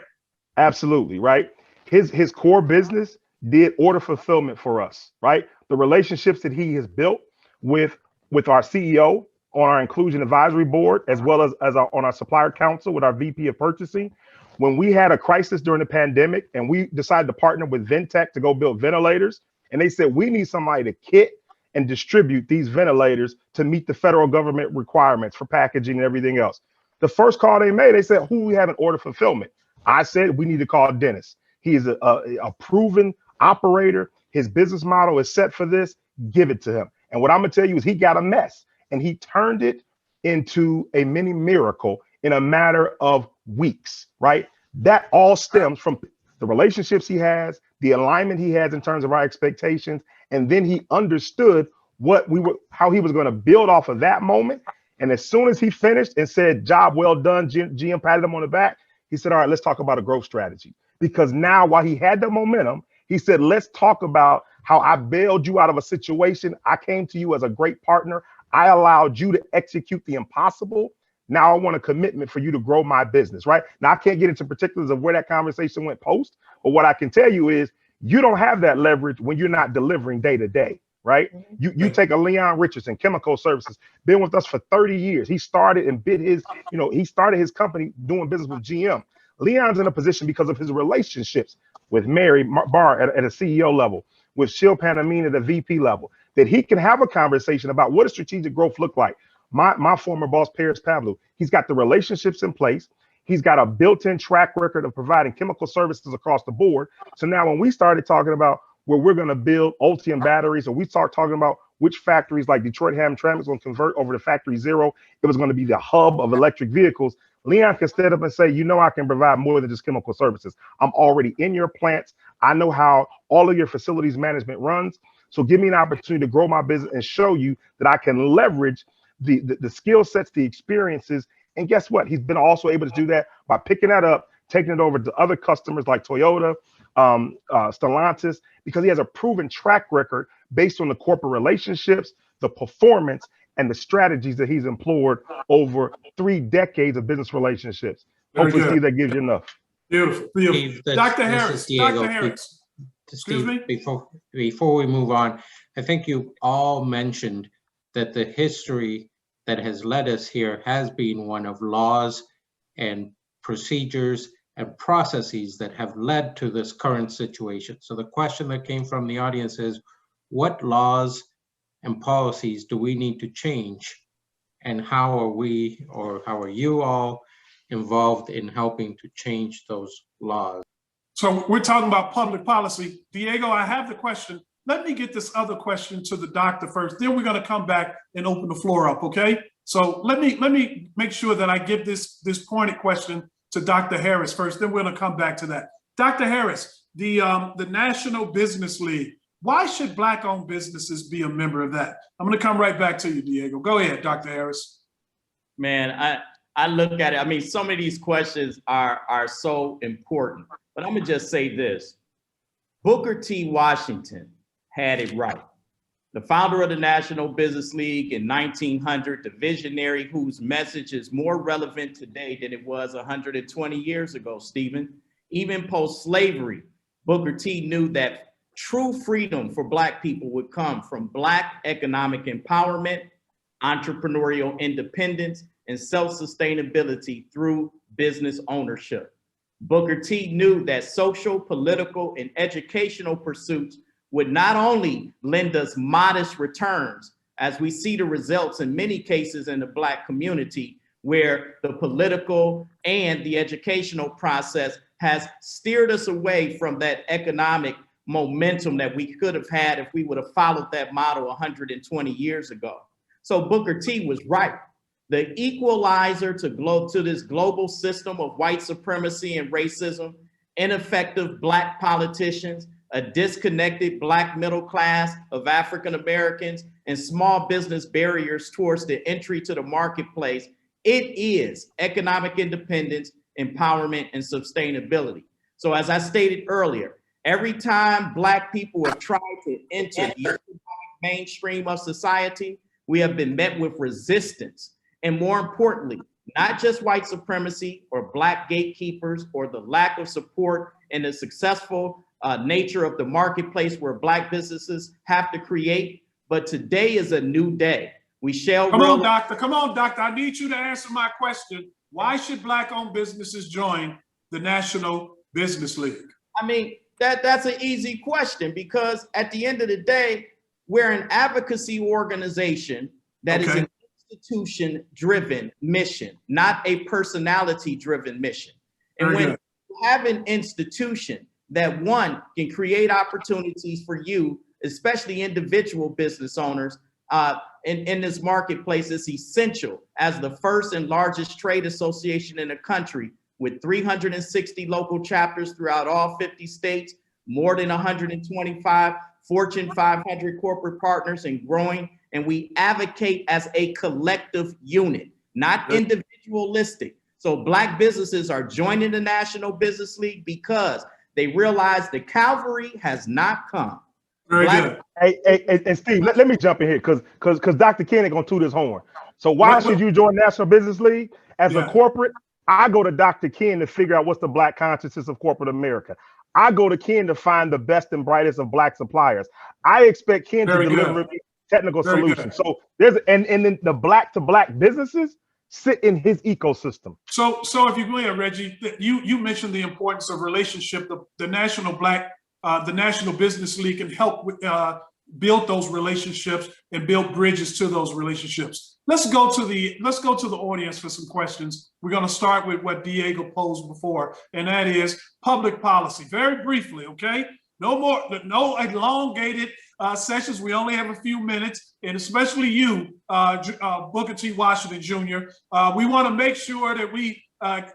[SPEAKER 6] Absolutely, right? His core business did order fulfillment for us, right? The relationships that he has built with our CEO on our inclusion advisory board, as well as on our supplier council with our VP of purchasing. When we had a crisis during the pandemic and we decided to partner with Ventec to go build ventilators, and they said, we need somebody to kit and distribute these ventilators to meet the federal government requirements for packaging and everything else. The first call they made, they said, who we have an order fulfillment? I said, we need to call Dennis. He is a proven operator. His business model is set for this. Give it to him. And what I'm gonna tell you is he got a mess and he turned it into a mini miracle in a matter of weeks, right? That all stems from the relationships he has, the alignment he has in terms of our expectations. And then he understood how he was going to build off of that moment. And as soon as he finished and said, job well done, GM patted him on the back, he said, all right, let's talk about a growth strategy. Because now while he had the momentum, he said, let's talk about how I bailed you out of a situation. I came to you as a great partner. I allowed you to execute the impossible. Now I want a commitment for you to grow my business, right? Now I can't get into particulars of where that conversation went post, but what I can tell you is you don't have that leverage when you're not delivering day to day, right? You take a Leon Richardson, Chemical Services, been with us for 30 years. He started and he started his company doing business with GM. Leon's in a position because of his relationships with Mary Barr at a CEO level, with Shil Panamine at a VP level, that he can have a conversation about what does strategic growth look like. My former boss, Paris Pavlou, he's got the relationships in place. He's got a built-in track record of providing chemical services across the board. So now when we started talking about where we're going to build Ultium batteries, or we start talking about which factories like Detroit Hamtramck is going to convert over to Factory Zero, it was going to be the hub of electric vehicles. Leon can stand up and say, I can provide more than just chemical services. I'm already in your plants. I know how all of your facilities management runs. So give me an opportunity to grow my business and show you that I can leverage the skill sets, the experiences. And guess what? He's been also able to do that by picking that up, taking it over to other customers like Toyota, Stellantis, because he has a proven track record based on the corporate relationships, the performance, and the strategies that he's employed over 3 decades of business relationships. Hopefully, Steve, that gives you enough.
[SPEAKER 3] Beautiful.
[SPEAKER 7] Steve,
[SPEAKER 3] Dr. Harris,
[SPEAKER 7] Diego.
[SPEAKER 3] Dr. Harris.
[SPEAKER 7] Steve, before we move on, I think you all mentioned that the history that has led us here has been one of laws and procedures and processes that have led to this current situation. So the question that came from the audience is, what laws and policies do we need to change? And how are you all involved in helping to change those laws?
[SPEAKER 3] So we're talking about public policy. Diego, I have the question. Let me get this other question to the doctor first. Then we're going to come back and open the floor up, okay? So let me make sure that I give this pointed question to Dr. Harris first. Then we're going to come back to that. Dr. Harris, the National Business League. Why should Black-owned businesses be a member of that? I'm going to come right back to you, Diego. Go ahead, Dr. Harris.
[SPEAKER 5] Man, I look at it. I mean, some of these questions are so important. But I'm going to just say this. Booker T. Washington had it right. The founder of the National Business League in 1900, the visionary whose message is more relevant today than it was 120 years ago, Stephen. Even post-slavery, Booker T knew that true freedom for Black people would come from Black economic empowerment, entrepreneurial independence, and self-sustainability through business ownership. Booker T knew that social, political, and educational pursuits would not only lend us modest returns, as we see the results in many cases in the Black community, where the political and the educational process has steered us away from that economic momentum that we could have had if we would have followed that model 120 years ago. So Booker T was right. The equalizer to this global system of white supremacy and racism, ineffective Black politicians, a disconnected Black middle class of African Americans, and small business barriers towards the entry to the marketplace, it is economic independence, empowerment, and sustainability. So as I stated earlier, every time Black people have tried to enter the economic mainstream of society, we have been met with resistance. And more importantly, not just white supremacy or Black gatekeepers or the lack of support in the successful nature of the marketplace where Black businesses have to create, but today is a new day. We shall—
[SPEAKER 3] Come on, doctor. Come on, doctor. I need you to answer my question. Why should Black-owned businesses join the National Business League?
[SPEAKER 5] I mean, that's an easy question, because at the end of the day, we're an advocacy organization that is an institution-driven mission, not a personality-driven mission. And when you have an institution that, one, can create opportunities for you, especially individual business owners, in this marketplace, is essential. As the first and largest trade association in the country, with 360 local chapters throughout all 50 states, more than 125 Fortune 500 corporate partners and growing, and we advocate as a collective unit, not individualistic. So Black businesses are joining the National Business League because they realize the cavalry has not come.
[SPEAKER 3] Very good.
[SPEAKER 6] Hey, Steve, let me jump in here because Dr. Ken ain't gonna toot his horn. So why should you join National Business League? As a corporate, I go to Dr. Ken to figure out what's the Black consciousness of corporate America. I go to Ken to find the best and brightest of Black suppliers. I expect Ken to deliver technical solutions. So there's and then the Black to Black businesses sit in his ecosystem.
[SPEAKER 3] So if you go ahead, Reggie, you mentioned the importance of relationship. The National Business League can help with, build those relationships and build bridges to those relationships. Let's go to the audience for some questions. We're going to start with what Diego posed before, and that is public policy. Very briefly, okay? No elongated sessions. We only have a few minutes, and especially you, Booker T. Washington Jr. We want to make sure that we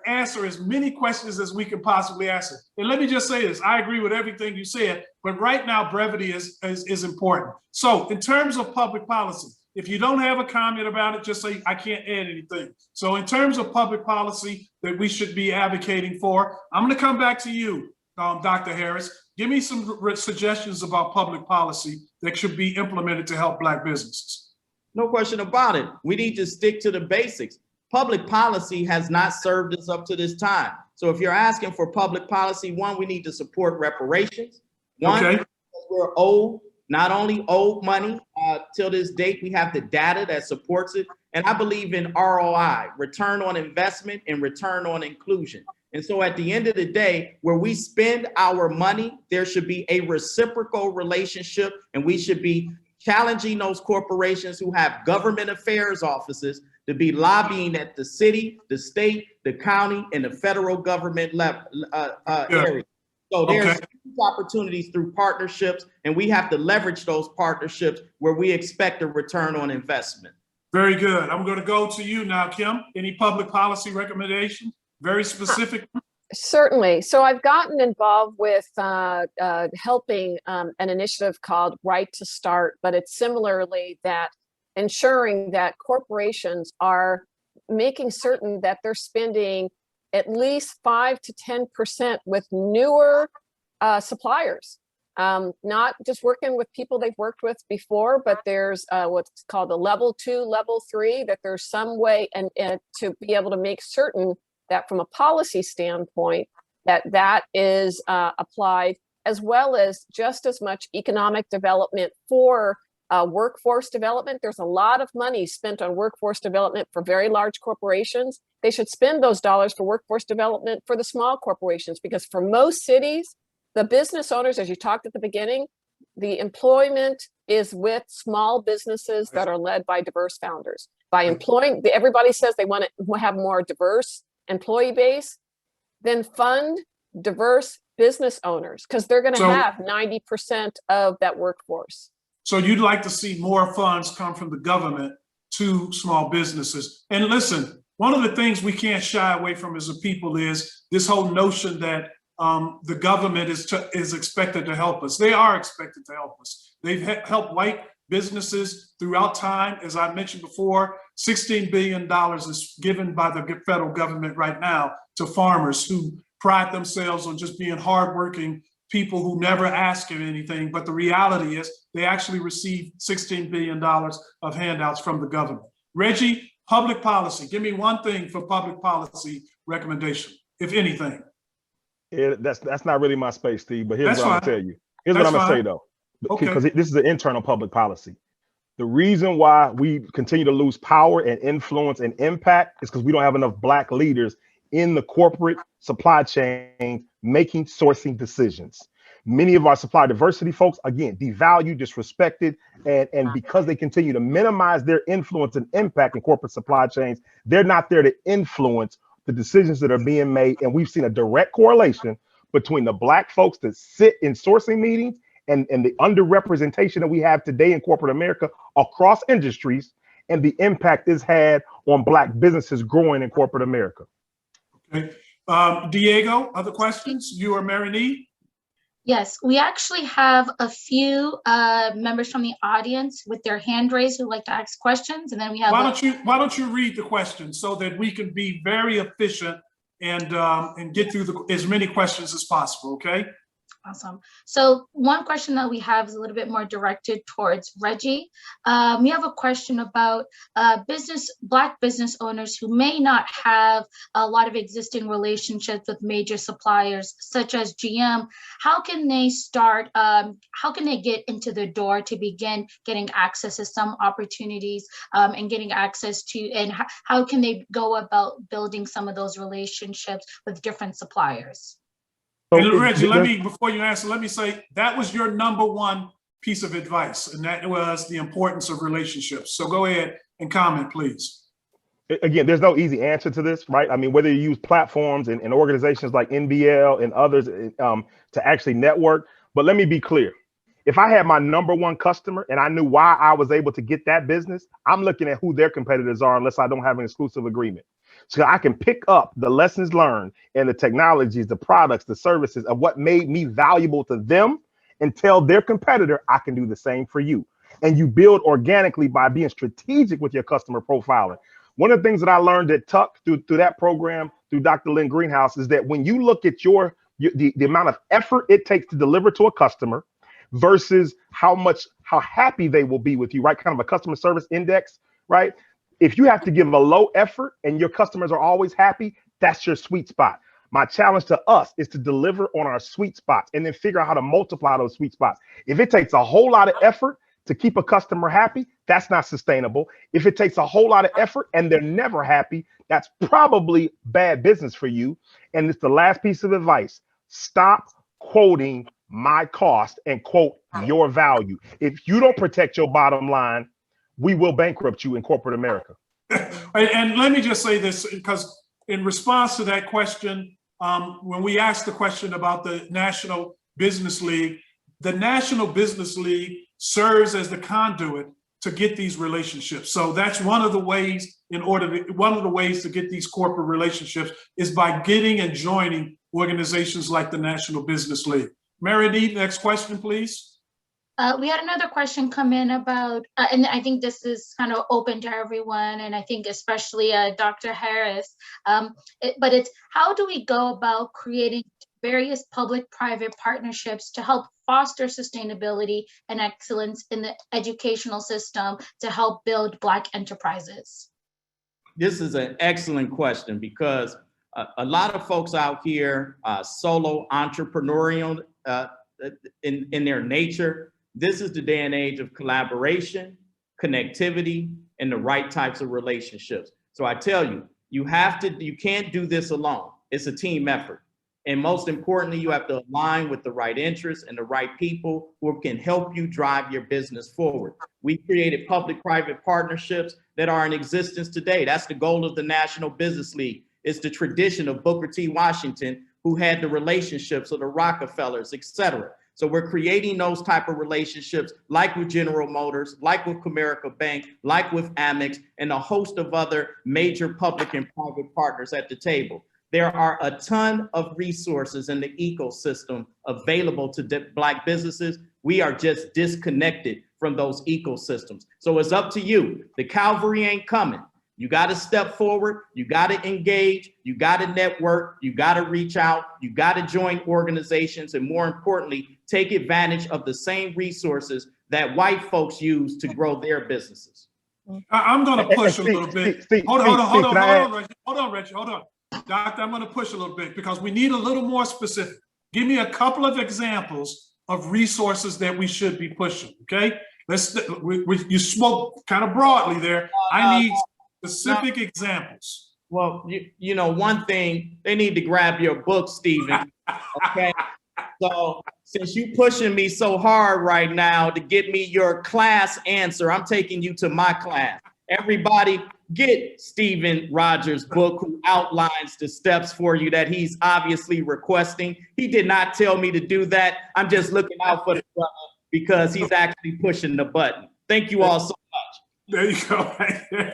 [SPEAKER 3] answer as many questions as we can possibly answer. And let me just say this: I agree with everything you said, but right now brevity is important. So in terms of public policy, if you don't have a comment about it, just say, I can't add anything. So in terms of public policy that we should be advocating for, I'm going to come back to you, Dr. Harris. Give me some suggestions about public policy that should be implemented to help Black businesses.
[SPEAKER 5] No question about it. We need to stick to the basics. Public policy has not served us up to this time. So if you're asking for public policy, one, we need to support reparations. One, we're owed, not only owed money till this date, we have the data that supports it. And I believe in ROI, return on investment and return on inclusion. And so at the end of the day, where we spend our money, there should be a reciprocal relationship, and we should be challenging those corporations who have government affairs offices to be lobbying at the city, the state, the county, and the federal government level area. So there's huge opportunities through partnerships, and we have to leverage those partnerships where we expect a return on investment.
[SPEAKER 3] Very good. I'm going to go to you now, Kim. Any public policy recommendations? Very specific.
[SPEAKER 4] Certainly. So I've gotten involved with helping an initiative called Right to Start, but it's similarly that ensuring that corporations are making certain that they're spending at least 5 to 10% with newer suppliers, not just working with people they've worked with before, but there's what's called a level 2, level 3, that there's some way and to be able to make certain that from a policy standpoint, that is applied, as well as just as much economic development for workforce development. There's a lot of money spent on workforce development for very large corporations. They should spend those dollars for workforce development for the small corporations, because for most cities, the business owners, as you talked at the beginning, the employment is with small businesses that are led by diverse founders. By employing, everybody says they want to have more diverse employee base, then fund diverse business owners, because they're going to have 90% of that workforce.
[SPEAKER 3] So you'd like to see more funds come from the government to small businesses. And listen, one of the things we can't shy away from as a people is this whole notion that the government is expected to help us. They are expected to help us. They've helped white businesses throughout time. As I mentioned before, $16 billion is given by the federal government right now to farmers who pride themselves on just being hardworking people who never ask for anything. But the reality is they actually receive $16 billion of handouts from the government. Reggie, public policy. Give me one thing for public policy recommendation, if anything.
[SPEAKER 6] That's not really my space, Steve, but here's
[SPEAKER 3] That's
[SPEAKER 6] what I'm
[SPEAKER 3] fine.
[SPEAKER 6] gonna tell you. Here's
[SPEAKER 3] That's
[SPEAKER 6] what I'm gonna
[SPEAKER 3] fine.
[SPEAKER 6] say though,
[SPEAKER 3] Okay.
[SPEAKER 6] because this is an internal public policy. The reason why we continue to lose power and influence and impact is because we don't have enough Black leaders in the corporate supply chain making sourcing decisions. Many of our supply diversity folks, again, devalued, disrespected, and because they continue to minimize their influence and impact in corporate supply chains, they're not there to influence the decisions that are being made. And we've seen a direct correlation between the Black folks that sit in sourcing meetings and the underrepresentation that we have today in corporate America across industries and the impact it's had on Black businesses growing in corporate America.
[SPEAKER 3] Okay. Diego, other questions? You or Mary Nee?
[SPEAKER 2] Yes, we actually have a few members from the audience with their hand raised who'd like to ask questions, and then we have.
[SPEAKER 3] Why don't you read the question so that we can be very efficient and get through as many questions as possible, okay?
[SPEAKER 2] Awesome. So one question that we have is a little bit more directed towards Reggie. We have a question about Black business owners who may not have a lot of existing relationships with major suppliers such as GM. How can they start, how can they get into the door to begin getting access to some opportunities and getting access to, and how can they go about building some of those relationships with different suppliers?
[SPEAKER 3] And Reggie, before you answer, let me say that was your number one piece of advice, and that was the importance of relationships. So go ahead and comment, please.
[SPEAKER 6] Again, there's no easy answer to this, right? I mean, whether you use platforms and organizations like NBL and others to actually network, but let me be clear. If I had my number one customer and I knew why I was able to get that business, I'm looking at who their competitors are unless I don't have an exclusive agreement. So I can pick up the lessons learned and the technologies, the products, the services of what made me valuable to them and tell their competitor, I can do the same for you. And you build organically by being strategic with your customer profiling. One of the things that I learned at Tuck through that program, through Dr. Lynn Greenhouse, is that when you look at the amount of effort it takes to deliver to a customer versus how happy they will be with you, right? Kind of a customer service index, right? If you have to give a low effort and your customers are always happy, that's your sweet spot. My challenge to us is to deliver on our sweet spots and then figure out how to multiply those sweet spots. If it takes a whole lot of effort to keep a customer happy, that's not sustainable. If it takes a whole lot of effort and they're never happy, that's probably bad business for you. And it's the last piece of advice. Stop quoting my cost and quote your value. If you don't protect your bottom line, we will bankrupt you in corporate America.
[SPEAKER 3] And let me just say this, because in response to that question, when we asked the question about the National Business League, the National Business League serves as the conduit to get these relationships. So that's one of the ways to get these corporate relationships is by getting and joining organizations like the National Business League. Mary Nee, next question, please.
[SPEAKER 2] We had another question come in about, and I think this is kind of open to everyone, and I think especially Dr. Harris, but it's how do we go about creating various public-private partnerships to help foster sustainability and excellence in the educational system to help build Black enterprises?
[SPEAKER 5] This is an excellent question because a lot of folks out here, solo entrepreneurial in their nature. This is the day and age of collaboration, connectivity, and the right types of relationships. So I tell you, you can't do this alone. It's a team effort. And most importantly, you have to align with the right interests and the right people who can help you drive your business forward. We created public-private partnerships that are in existence today. That's the goal of the National Business League. It's the tradition of Booker T. Washington, who had the relationships of the Rockefellers, et cetera. So we're creating those type of relationships like with General Motors, like with Comerica Bank, like with Amex, and a host of other major public and private partners at the table. There are a ton of resources in the ecosystem available to Black businesses. We are just disconnected from those ecosystems. So it's up to you. The cavalry ain't coming. You got to step forward. You got to engage. You got to network. You got to reach out. You got to join organizations. And more importantly, take advantage of the same resources that white folks use to grow their businesses.
[SPEAKER 3] I'm going to push a little bit. Hold on, Reggie. Doctor, I'm going to push a little bit because we need a little more specific. Give me a couple of examples of resources that we should be pushing, okay? You spoke kind of broadly there. I need specific examples.
[SPEAKER 5] Well, you know, one thing, they need to grab your book, Stephen, okay? So since you pushing me so hard right now to get me your class answer, I'm taking you to my class. Everybody get Stephen Rogers' book, who outlines the steps for you that he's obviously requesting. He did not tell me to do that. I'm just looking out for the brother because he's actually pushing the button. Thank you all so much.
[SPEAKER 3] There you go.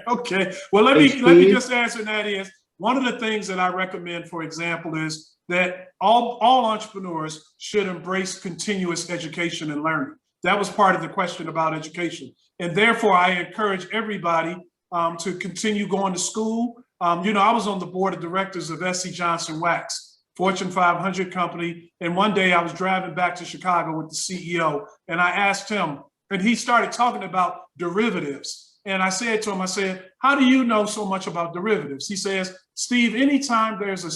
[SPEAKER 3] Okay. Well, let me just answer that is one of the things that I recommend, for example, is that all entrepreneurs should embrace continuous education and learning. That was part of the question about education. And therefore, I encourage everybody to continue going to school. You know, I was on the board of directors of SC Johnson Wax, Fortune 500 company. And one day I was driving back to Chicago with the CEO, and I asked him, and he started talking about derivatives. And I said to him, I said, how do you know so much about derivatives? He says, Steve, anytime there's a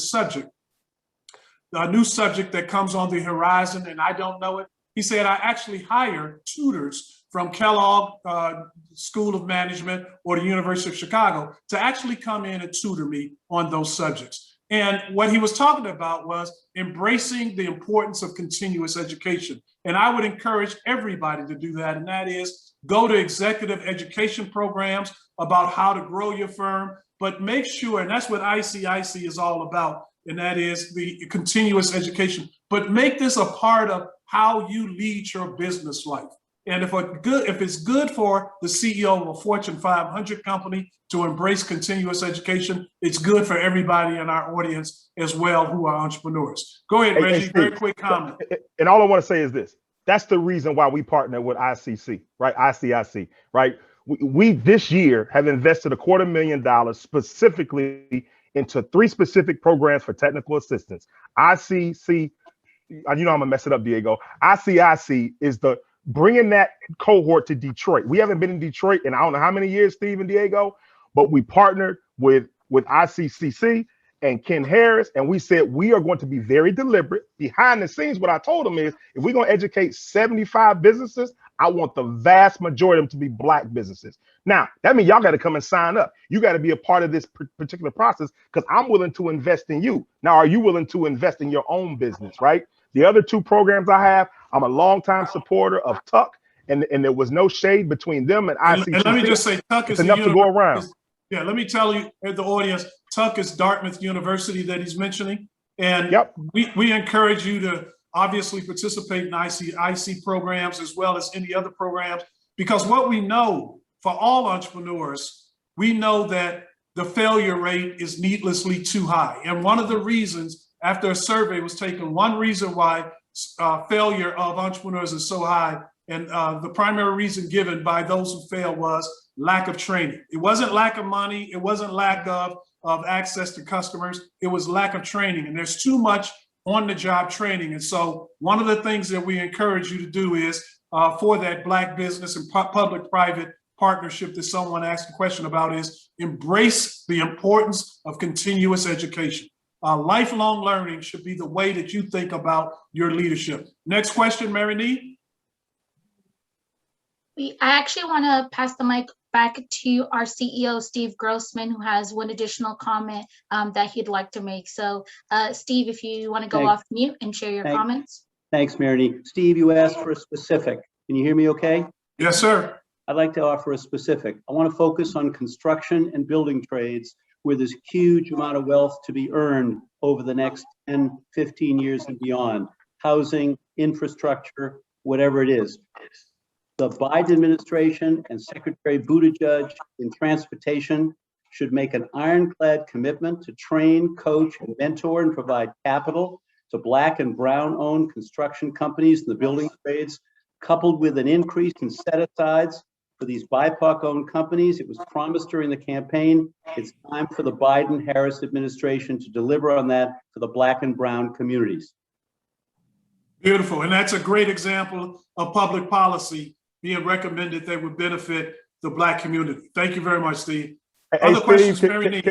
[SPEAKER 3] new subject that comes on the horizon and I don't know it, he said, I actually hire tutors from Kellogg School of Management or the University of Chicago to actually come in and tutor me on those subjects. And what he was talking about was embracing the importance of continuous education. And I would encourage everybody to do that. And that is go to executive education programs about how to grow your firm, but make sure, and that's what ICIC is all about, and that is the continuous education, but make this a part of how you lead your business life. And if it's good for the CEO of a Fortune 500 company to embrace continuous education, it's good for everybody in our audience as well who are entrepreneurs. Go ahead, Reggie,
[SPEAKER 6] Steve,
[SPEAKER 3] very quick comment.
[SPEAKER 6] And all I want to say is this. That's the reason why we partner with ICC, right? ICIC, right? We this year have invested $250,000 specifically into 3 specific programs for technical assistance. ICC, you know I'm gonna mess it up, Diego. ICIC is the bringing that cohort to Detroit. We haven't been in Detroit in I don't know how many years, Steve and Diego, but we partnered with ICCC and Ken Harris, and we said we are going to be very deliberate. Behind the scenes, what I told them is, if we're going to educate 75 businesses, I want the vast majority of them to be Black businesses. Now, that means y'all got to come and sign up. You got to be a part of this particular process because I'm willing to invest in you. Now, are you willing to invest in your own business, right? The other 2 programs I have, I'm a longtime supporter of Tuck, and there was no shade between them and ICCC.
[SPEAKER 3] And let me just say, Tuck is
[SPEAKER 6] enough to go around.
[SPEAKER 3] Yeah, let me tell you, the audience, Tuck is Dartmouth University that he's mentioning. And we encourage you to obviously participate in IC programs as well as any other programs, because what we know for all entrepreneurs, we know that the failure rate is needlessly too high. And one of the reasons, after a survey was taken, one reason why failure of entrepreneurs is so high, and the primary reason given by those who failed was lack of training. It wasn't lack of money. It wasn't lack of access to customers. It was lack of training. And there's too much on-the-job training. And so one of the things that we encourage you to do is for that Black business and public-private partnership that someone asked a question about is embrace the importance of continuous education. Lifelong learning should be the way that you think about your leadership. Next question, Mary Nee.
[SPEAKER 2] I actually want to pass the mic back to our CEO, Steve Grossman, who has one additional comment that he'd like to make. So, Steve, if you want to go off mute and share your comments.
[SPEAKER 1] Thanks, Mary Nee. Steve, you asked for a specific. Can you hear me okay?
[SPEAKER 3] Yes, sir.
[SPEAKER 1] I'd like to offer a specific. I want to focus on construction and building trades where there's a huge amount of wealth to be earned over the next 10, 15 years and beyond. Housing, infrastructure, whatever it is. The Biden administration and Secretary Buttigieg in transportation should make an ironclad commitment to train, coach, and mentor and provide capital to Black and Brown-owned construction companies in the building trades, coupled with an increase in set-asides for these BIPOC-owned companies. It was promised during the campaign. It's time for the Biden-Harris administration to deliver on that for the Black and Brown communities.
[SPEAKER 3] Beautiful. And that's a great example of public policy being recommended that would benefit the Black community. Thank you very much, Steve. Other
[SPEAKER 6] Steve,
[SPEAKER 3] questions, Mary Nee?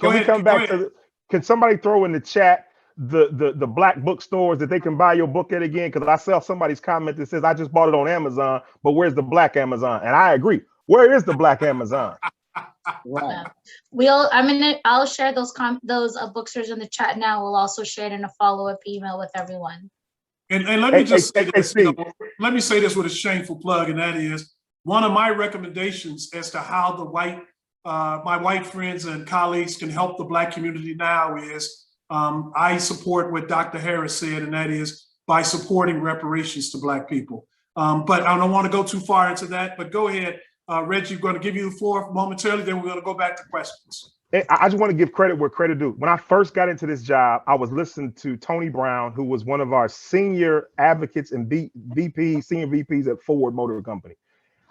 [SPEAKER 6] Can we come back to, can somebody throw in the chat the Black bookstores that they can buy your book at again? Because I saw somebody's comment that says, I just bought it on Amazon, but where's the Black Amazon? And I agree. Where is the Black Amazon?
[SPEAKER 1] Right.
[SPEAKER 2] I'll share those bookstores in the chat now. We'll also share it in a follow-up email with everyone.
[SPEAKER 3] And let me just say this,
[SPEAKER 6] Steve.
[SPEAKER 3] let me say this with a shameful plug, and that is one of my recommendations as to how the my white friends and colleagues can help the Black community now is I support what Dr. Harris said, and that is by supporting reparations to Black people. But I don't want to go too far into that, but go ahead. Reggie, I'm going to give you the floor momentarily, then we're going to go back to questions.
[SPEAKER 6] I just want to give credit where credit due. When I first got into this job, I was listening to Tony Brown, who was one of our senior advocates and senior VPs at Ford Motor Company.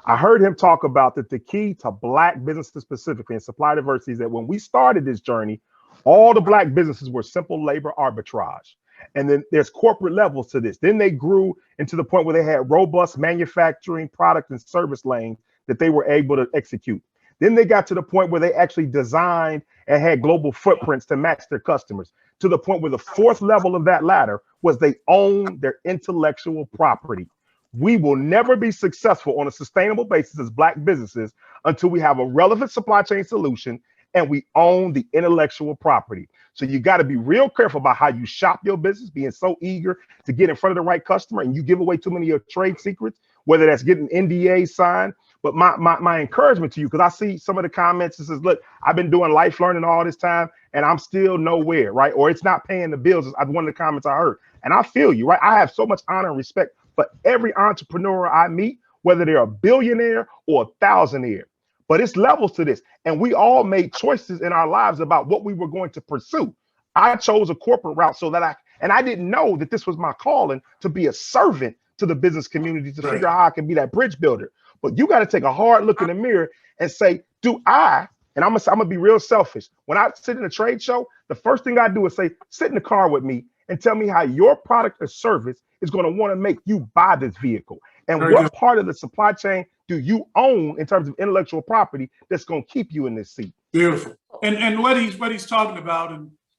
[SPEAKER 6] I heard him talk about that the key to Black businesses specifically and supply diversity is that when we started this journey, all the Black businesses were simple labor arbitrage. And then there's corporate levels to this. Then they grew into the point where they had robust manufacturing, product, and service lanes that they were able to execute. Then they got to the point where they actually designed and had global footprints to match their customers, to the point where the fourth level of that ladder was they own their intellectual property. We will never be successful on a sustainable basis as Black businesses until we have a relevant supply chain solution and we own the intellectual property. So you got to be real careful about how you shop your business, being so eager to get in front of the right customer, and you give away too many of your trade secrets, whether that's getting NDA signed. But my encouragement to you, because I see some of the comments that says, look, I've been doing life learning all this time and I'm still nowhere, right? Or it's not paying the bills. One of the comments I heard. And I feel you, right? I have so much honor and respect for every entrepreneur I meet, whether they're a billionaire or a thousandaire. But it's levels to this. And we all made choices in our lives about what we were going to pursue. I chose a corporate route so that I didn't know that this was my calling to be a servant to the business community, to figure out how I can be that bridge builder. But you got to take a hard look in the mirror and say, do I, and I'm gonna be real selfish. When I sit in a trade show, the first thing I do is say, sit in the car with me and tell me how your product or service is going to want to make you buy this vehicle. And what part of the supply chain do you own in terms of intellectual property that's going to keep you in this seat?
[SPEAKER 3] Beautiful. And what he's talking about,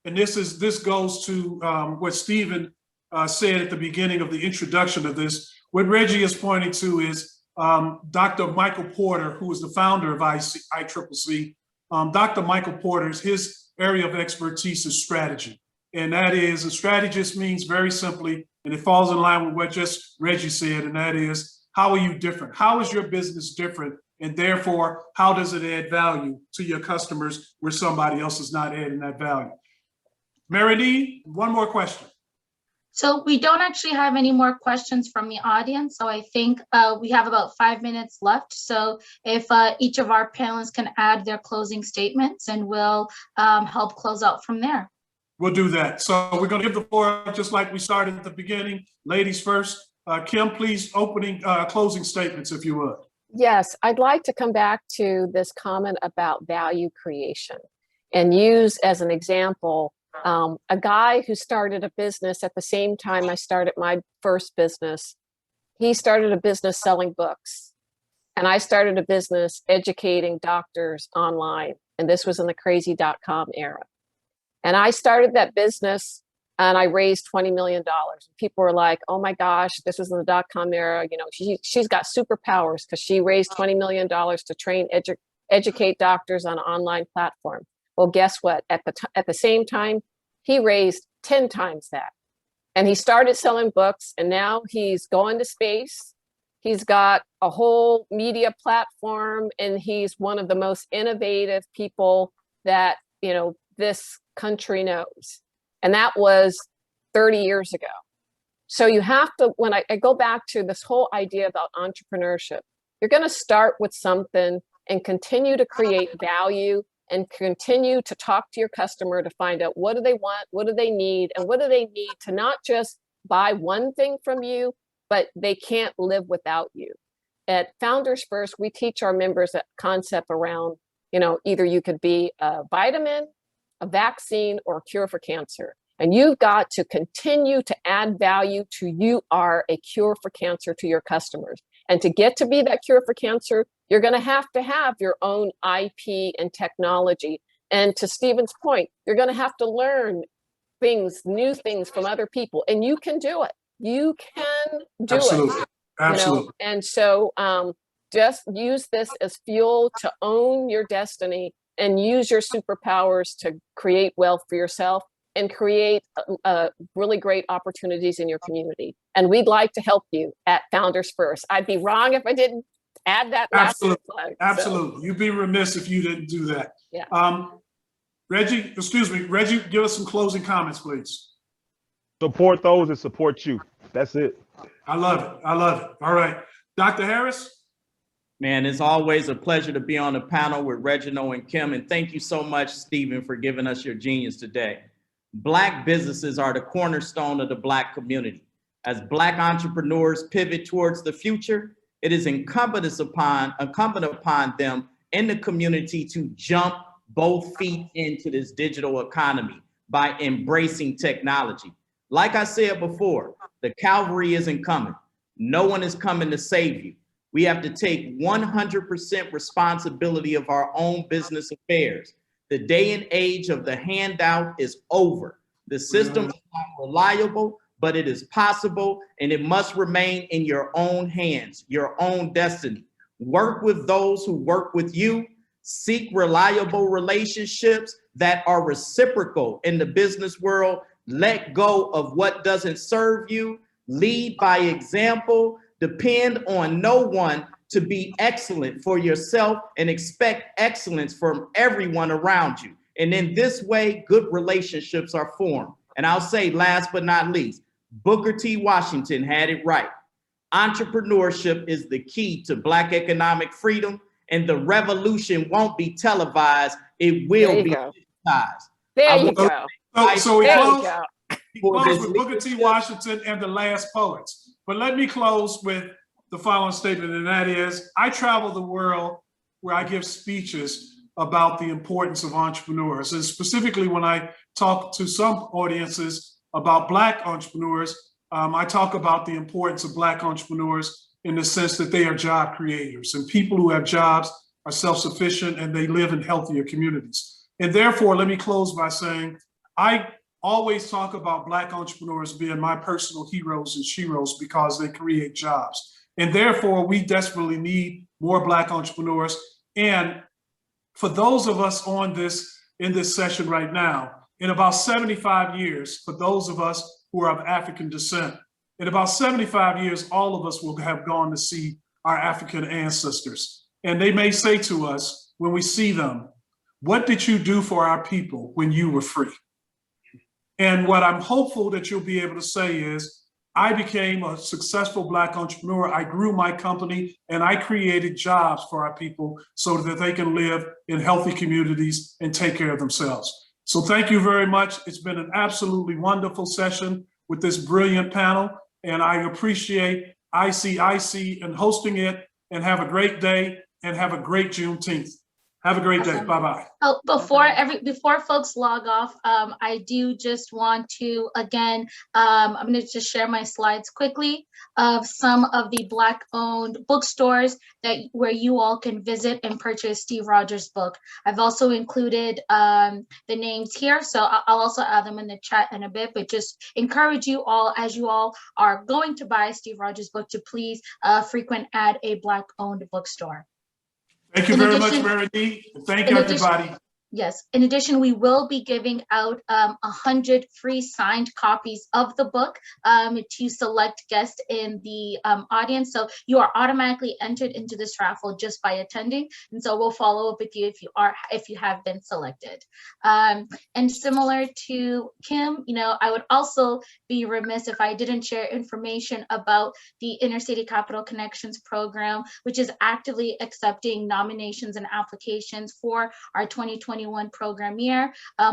[SPEAKER 3] and this goes to what Stephen said at the beginning of the introduction of this. What Reggie is pointing to is Dr. Michael Porter, who is the founder of ICCC. Dr. Michael Porter's, his area of expertise is strategy. And that is, a strategist means very simply, and it falls in line with what just Reggie said, and that is, how are you different? How is your business different? And therefore, how does it add value to your customers where somebody else is not adding that value? Mary Nee, one more question.
[SPEAKER 2] So we don't actually have any more questions from the audience. So I think we have about 5 minutes left. So if each of our panelists can add their closing statements, and we'll help close out from there.
[SPEAKER 3] We'll do that. So we're going to give the floor just like we started at the beginning. Ladies first. Kim, please, closing statements, if you would.
[SPEAKER 4] Yes, I'd like to come back to this comment about value creation and use as an example a guy who started a business at the same time I started my first business. He started a business selling books, and I started a business educating doctors online. And this was in the crazy.com era. And I started that business and I raised $20 million. People were like, oh my gosh, this is in the .com era. You know, she's got superpowers because she raised $20 million to train, educate doctors on an online platform. Well, guess what? At the same time, he raised 10 times that. And he started selling books, and now he's going to space. He's got a whole media platform, and he's one of the most innovative people that, you know, this country knows. And that was 30 years ago. So you have to, when I go back to this whole idea about entrepreneurship, you're going to start with something and continue to create value and continue to talk to your customer to find out what do they want, what do they need, and what do they need to not just buy one thing from you, but they can't live without you. At Founders First, we teach our members a concept around, either you could be a vitamin, a vaccine, or a cure for cancer. And you've got to continue to add value to you are a cure for cancer to your customers. And to get to be that cure for cancer, you're going to have your own IP and technology. And to Stephen's point, you're going to have to learn new things from other people. And you can do it. You can do
[SPEAKER 3] Absolutely.
[SPEAKER 4] it.
[SPEAKER 3] Absolutely.
[SPEAKER 4] And so just use this as fuel to own your destiny and use your superpowers to create wealth for yourself and create really great opportunities in your community. And we'd like to help you at Founders First. I'd be wrong if I didn't add that last slide.
[SPEAKER 3] Absolutely. You'd be remiss if you didn't do that.
[SPEAKER 4] Yeah.
[SPEAKER 3] Reggie, give us some closing comments, please.
[SPEAKER 6] Support those that support you. That's it.
[SPEAKER 3] I love it. I love it. All right. Dr. Harris?
[SPEAKER 5] Man, it's always a pleasure to be on the panel with Reginald and Kim. And thank you so much, Stephen, for giving us your genius today. Black businesses are the cornerstone of the Black community. As Black entrepreneurs pivot towards the future, it is incumbent upon them in the community to jump both feet into this digital economy by embracing technology. Like I said before, the cavalry isn't coming. No one is coming to save you. We have to take 100% responsibility of our own business affairs. The day and age of the handout is over. The system is not reliable, but it is possible, and it must remain in your own hands, your own destiny. Work with those who work with you. Seek reliable relationships that are reciprocal in the business world. Let go of what doesn't serve you. Lead by example. Depend on no one to be excellent for yourself and expect excellence from everyone around you. And in this way, good relationships are formed. And I'll say last but not least, Booker T. Washington had it right. Entrepreneurship is the key to Black economic freedom, and the revolution won't be televised. It will be digitized.
[SPEAKER 4] There you go.
[SPEAKER 3] So we close with Booker T. Washington and the last poets. But let me close with the following statement, and that is, I travel the world where I give speeches about the importance of entrepreneurs. And specifically when I talk to some audiences about Black entrepreneurs, I talk about the importance of Black entrepreneurs in the sense that they are job creators, and people who have jobs are self-sufficient and they live in healthier communities. And therefore, let me close by saying, I always talk about Black entrepreneurs being my personal heroes and sheroes because they create jobs. And therefore, we desperately need more Black entrepreneurs. And for those of us in this session right now, in about 75 years, for those of us who are of African descent, in about 75 years, all of us will have gone to see our African ancestors. And they may say to us when we see them, what did you do for our people when you were free? And what I'm hopeful that you'll be able to say is, I became a successful Black entrepreneur. I grew my company and I created jobs for our people so that they can live in healthy communities and take care of themselves. So thank you very much. It's been an absolutely wonderful session with this brilliant panel. And I appreciate ICIC and hosting it, and have a great day and have a great Juneteenth. Have a great day. Bye-bye.
[SPEAKER 2] Oh, before folks log off, I do just want to, again, I'm going to just share my slides quickly of some of the Black-owned bookstores where you all can visit and purchase Steve Rogers' book. I've also included the names here, so I'll also add them in the chat in a bit, but just encourage you all, as you all are going to buy Steve Rogers' book, to please frequent at a Black-owned bookstore.
[SPEAKER 3] Thank you very much, Mary D. Thank you, everybody.
[SPEAKER 2] Yes. In addition, we will be giving out 100 free signed copies of the book to select guests in the audience. So you are automatically entered into this raffle just by attending. And so we'll follow up with you if you have been selected. And similar to Kim, I would also be remiss if I didn't share information about the Intercity Capital Connections program, which is actively accepting nominations and applications for our 2020 2021 program year.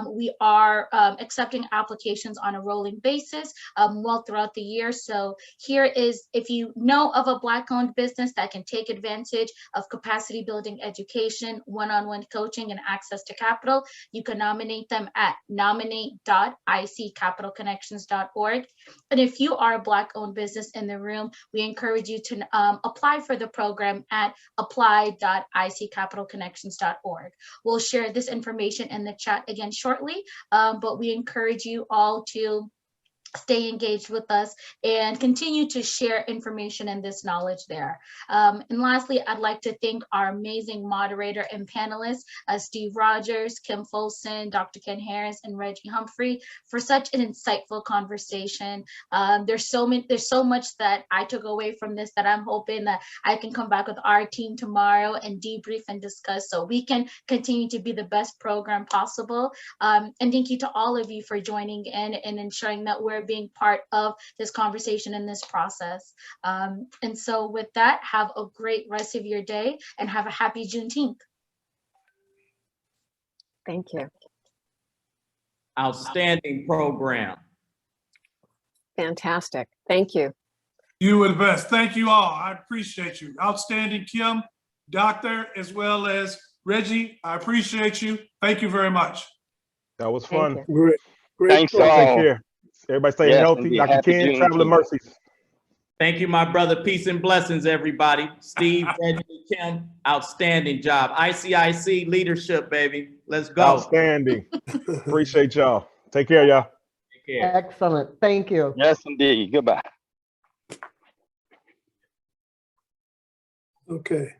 [SPEAKER 2] We are accepting applications on a rolling basis well throughout the year. So here is, if you know of a Black-owned business that can take advantage of capacity building education, one-on-one coaching, and access to capital, you can nominate them at nominate.iccapitalconnections.org. And if you are a Black-owned business in the room, we encourage you to apply for the program at apply.iccapitalconnections.org. We'll share this information in the chat again shortly, but we encourage you all to stay engaged with us and continue to share information and this knowledge there. And lastly, I'd like to thank our amazing moderator and panelists, Steve Rogers, Kim Folson, Dr. Ken Harris, and Reggie Humphrey, for such an insightful conversation. There's so much that I took away from this that I'm hoping that I can come back with our team tomorrow and debrief and discuss so we can continue to be the best program possible. And thank you to all of you for joining in and ensuring that we're being part of this conversation in this process. And so with that, have a great rest of your day and have a happy Juneteenth.
[SPEAKER 4] Thank you.
[SPEAKER 5] Outstanding program.
[SPEAKER 4] Fantastic. Thank you.
[SPEAKER 3] You were the best. Thank you all. I appreciate you. Outstanding, Kim, Doctor, as well as Reggie. I appreciate you. Thank you very much.
[SPEAKER 6] That was
[SPEAKER 4] Thank
[SPEAKER 6] fun.
[SPEAKER 4] you.
[SPEAKER 8] Great.
[SPEAKER 9] Thanks
[SPEAKER 6] Take
[SPEAKER 9] all.
[SPEAKER 6] care. Everybody stay
[SPEAKER 9] Yes,
[SPEAKER 6] healthy.
[SPEAKER 9] indeed.
[SPEAKER 6] Dr.
[SPEAKER 9] Happy
[SPEAKER 6] Ken, traveling
[SPEAKER 9] Juneteenth.
[SPEAKER 6] mercies.
[SPEAKER 5] Thank you, my brother. Peace and blessings, everybody. Steve, Reggie, Kim, outstanding job. ICIC leadership, baby. Let's go.
[SPEAKER 6] Outstanding. Appreciate y'all. Take care, y'all.
[SPEAKER 5] Take care.
[SPEAKER 8] Excellent. Thank you.
[SPEAKER 9] Yes, indeed. Goodbye.
[SPEAKER 8] Okay.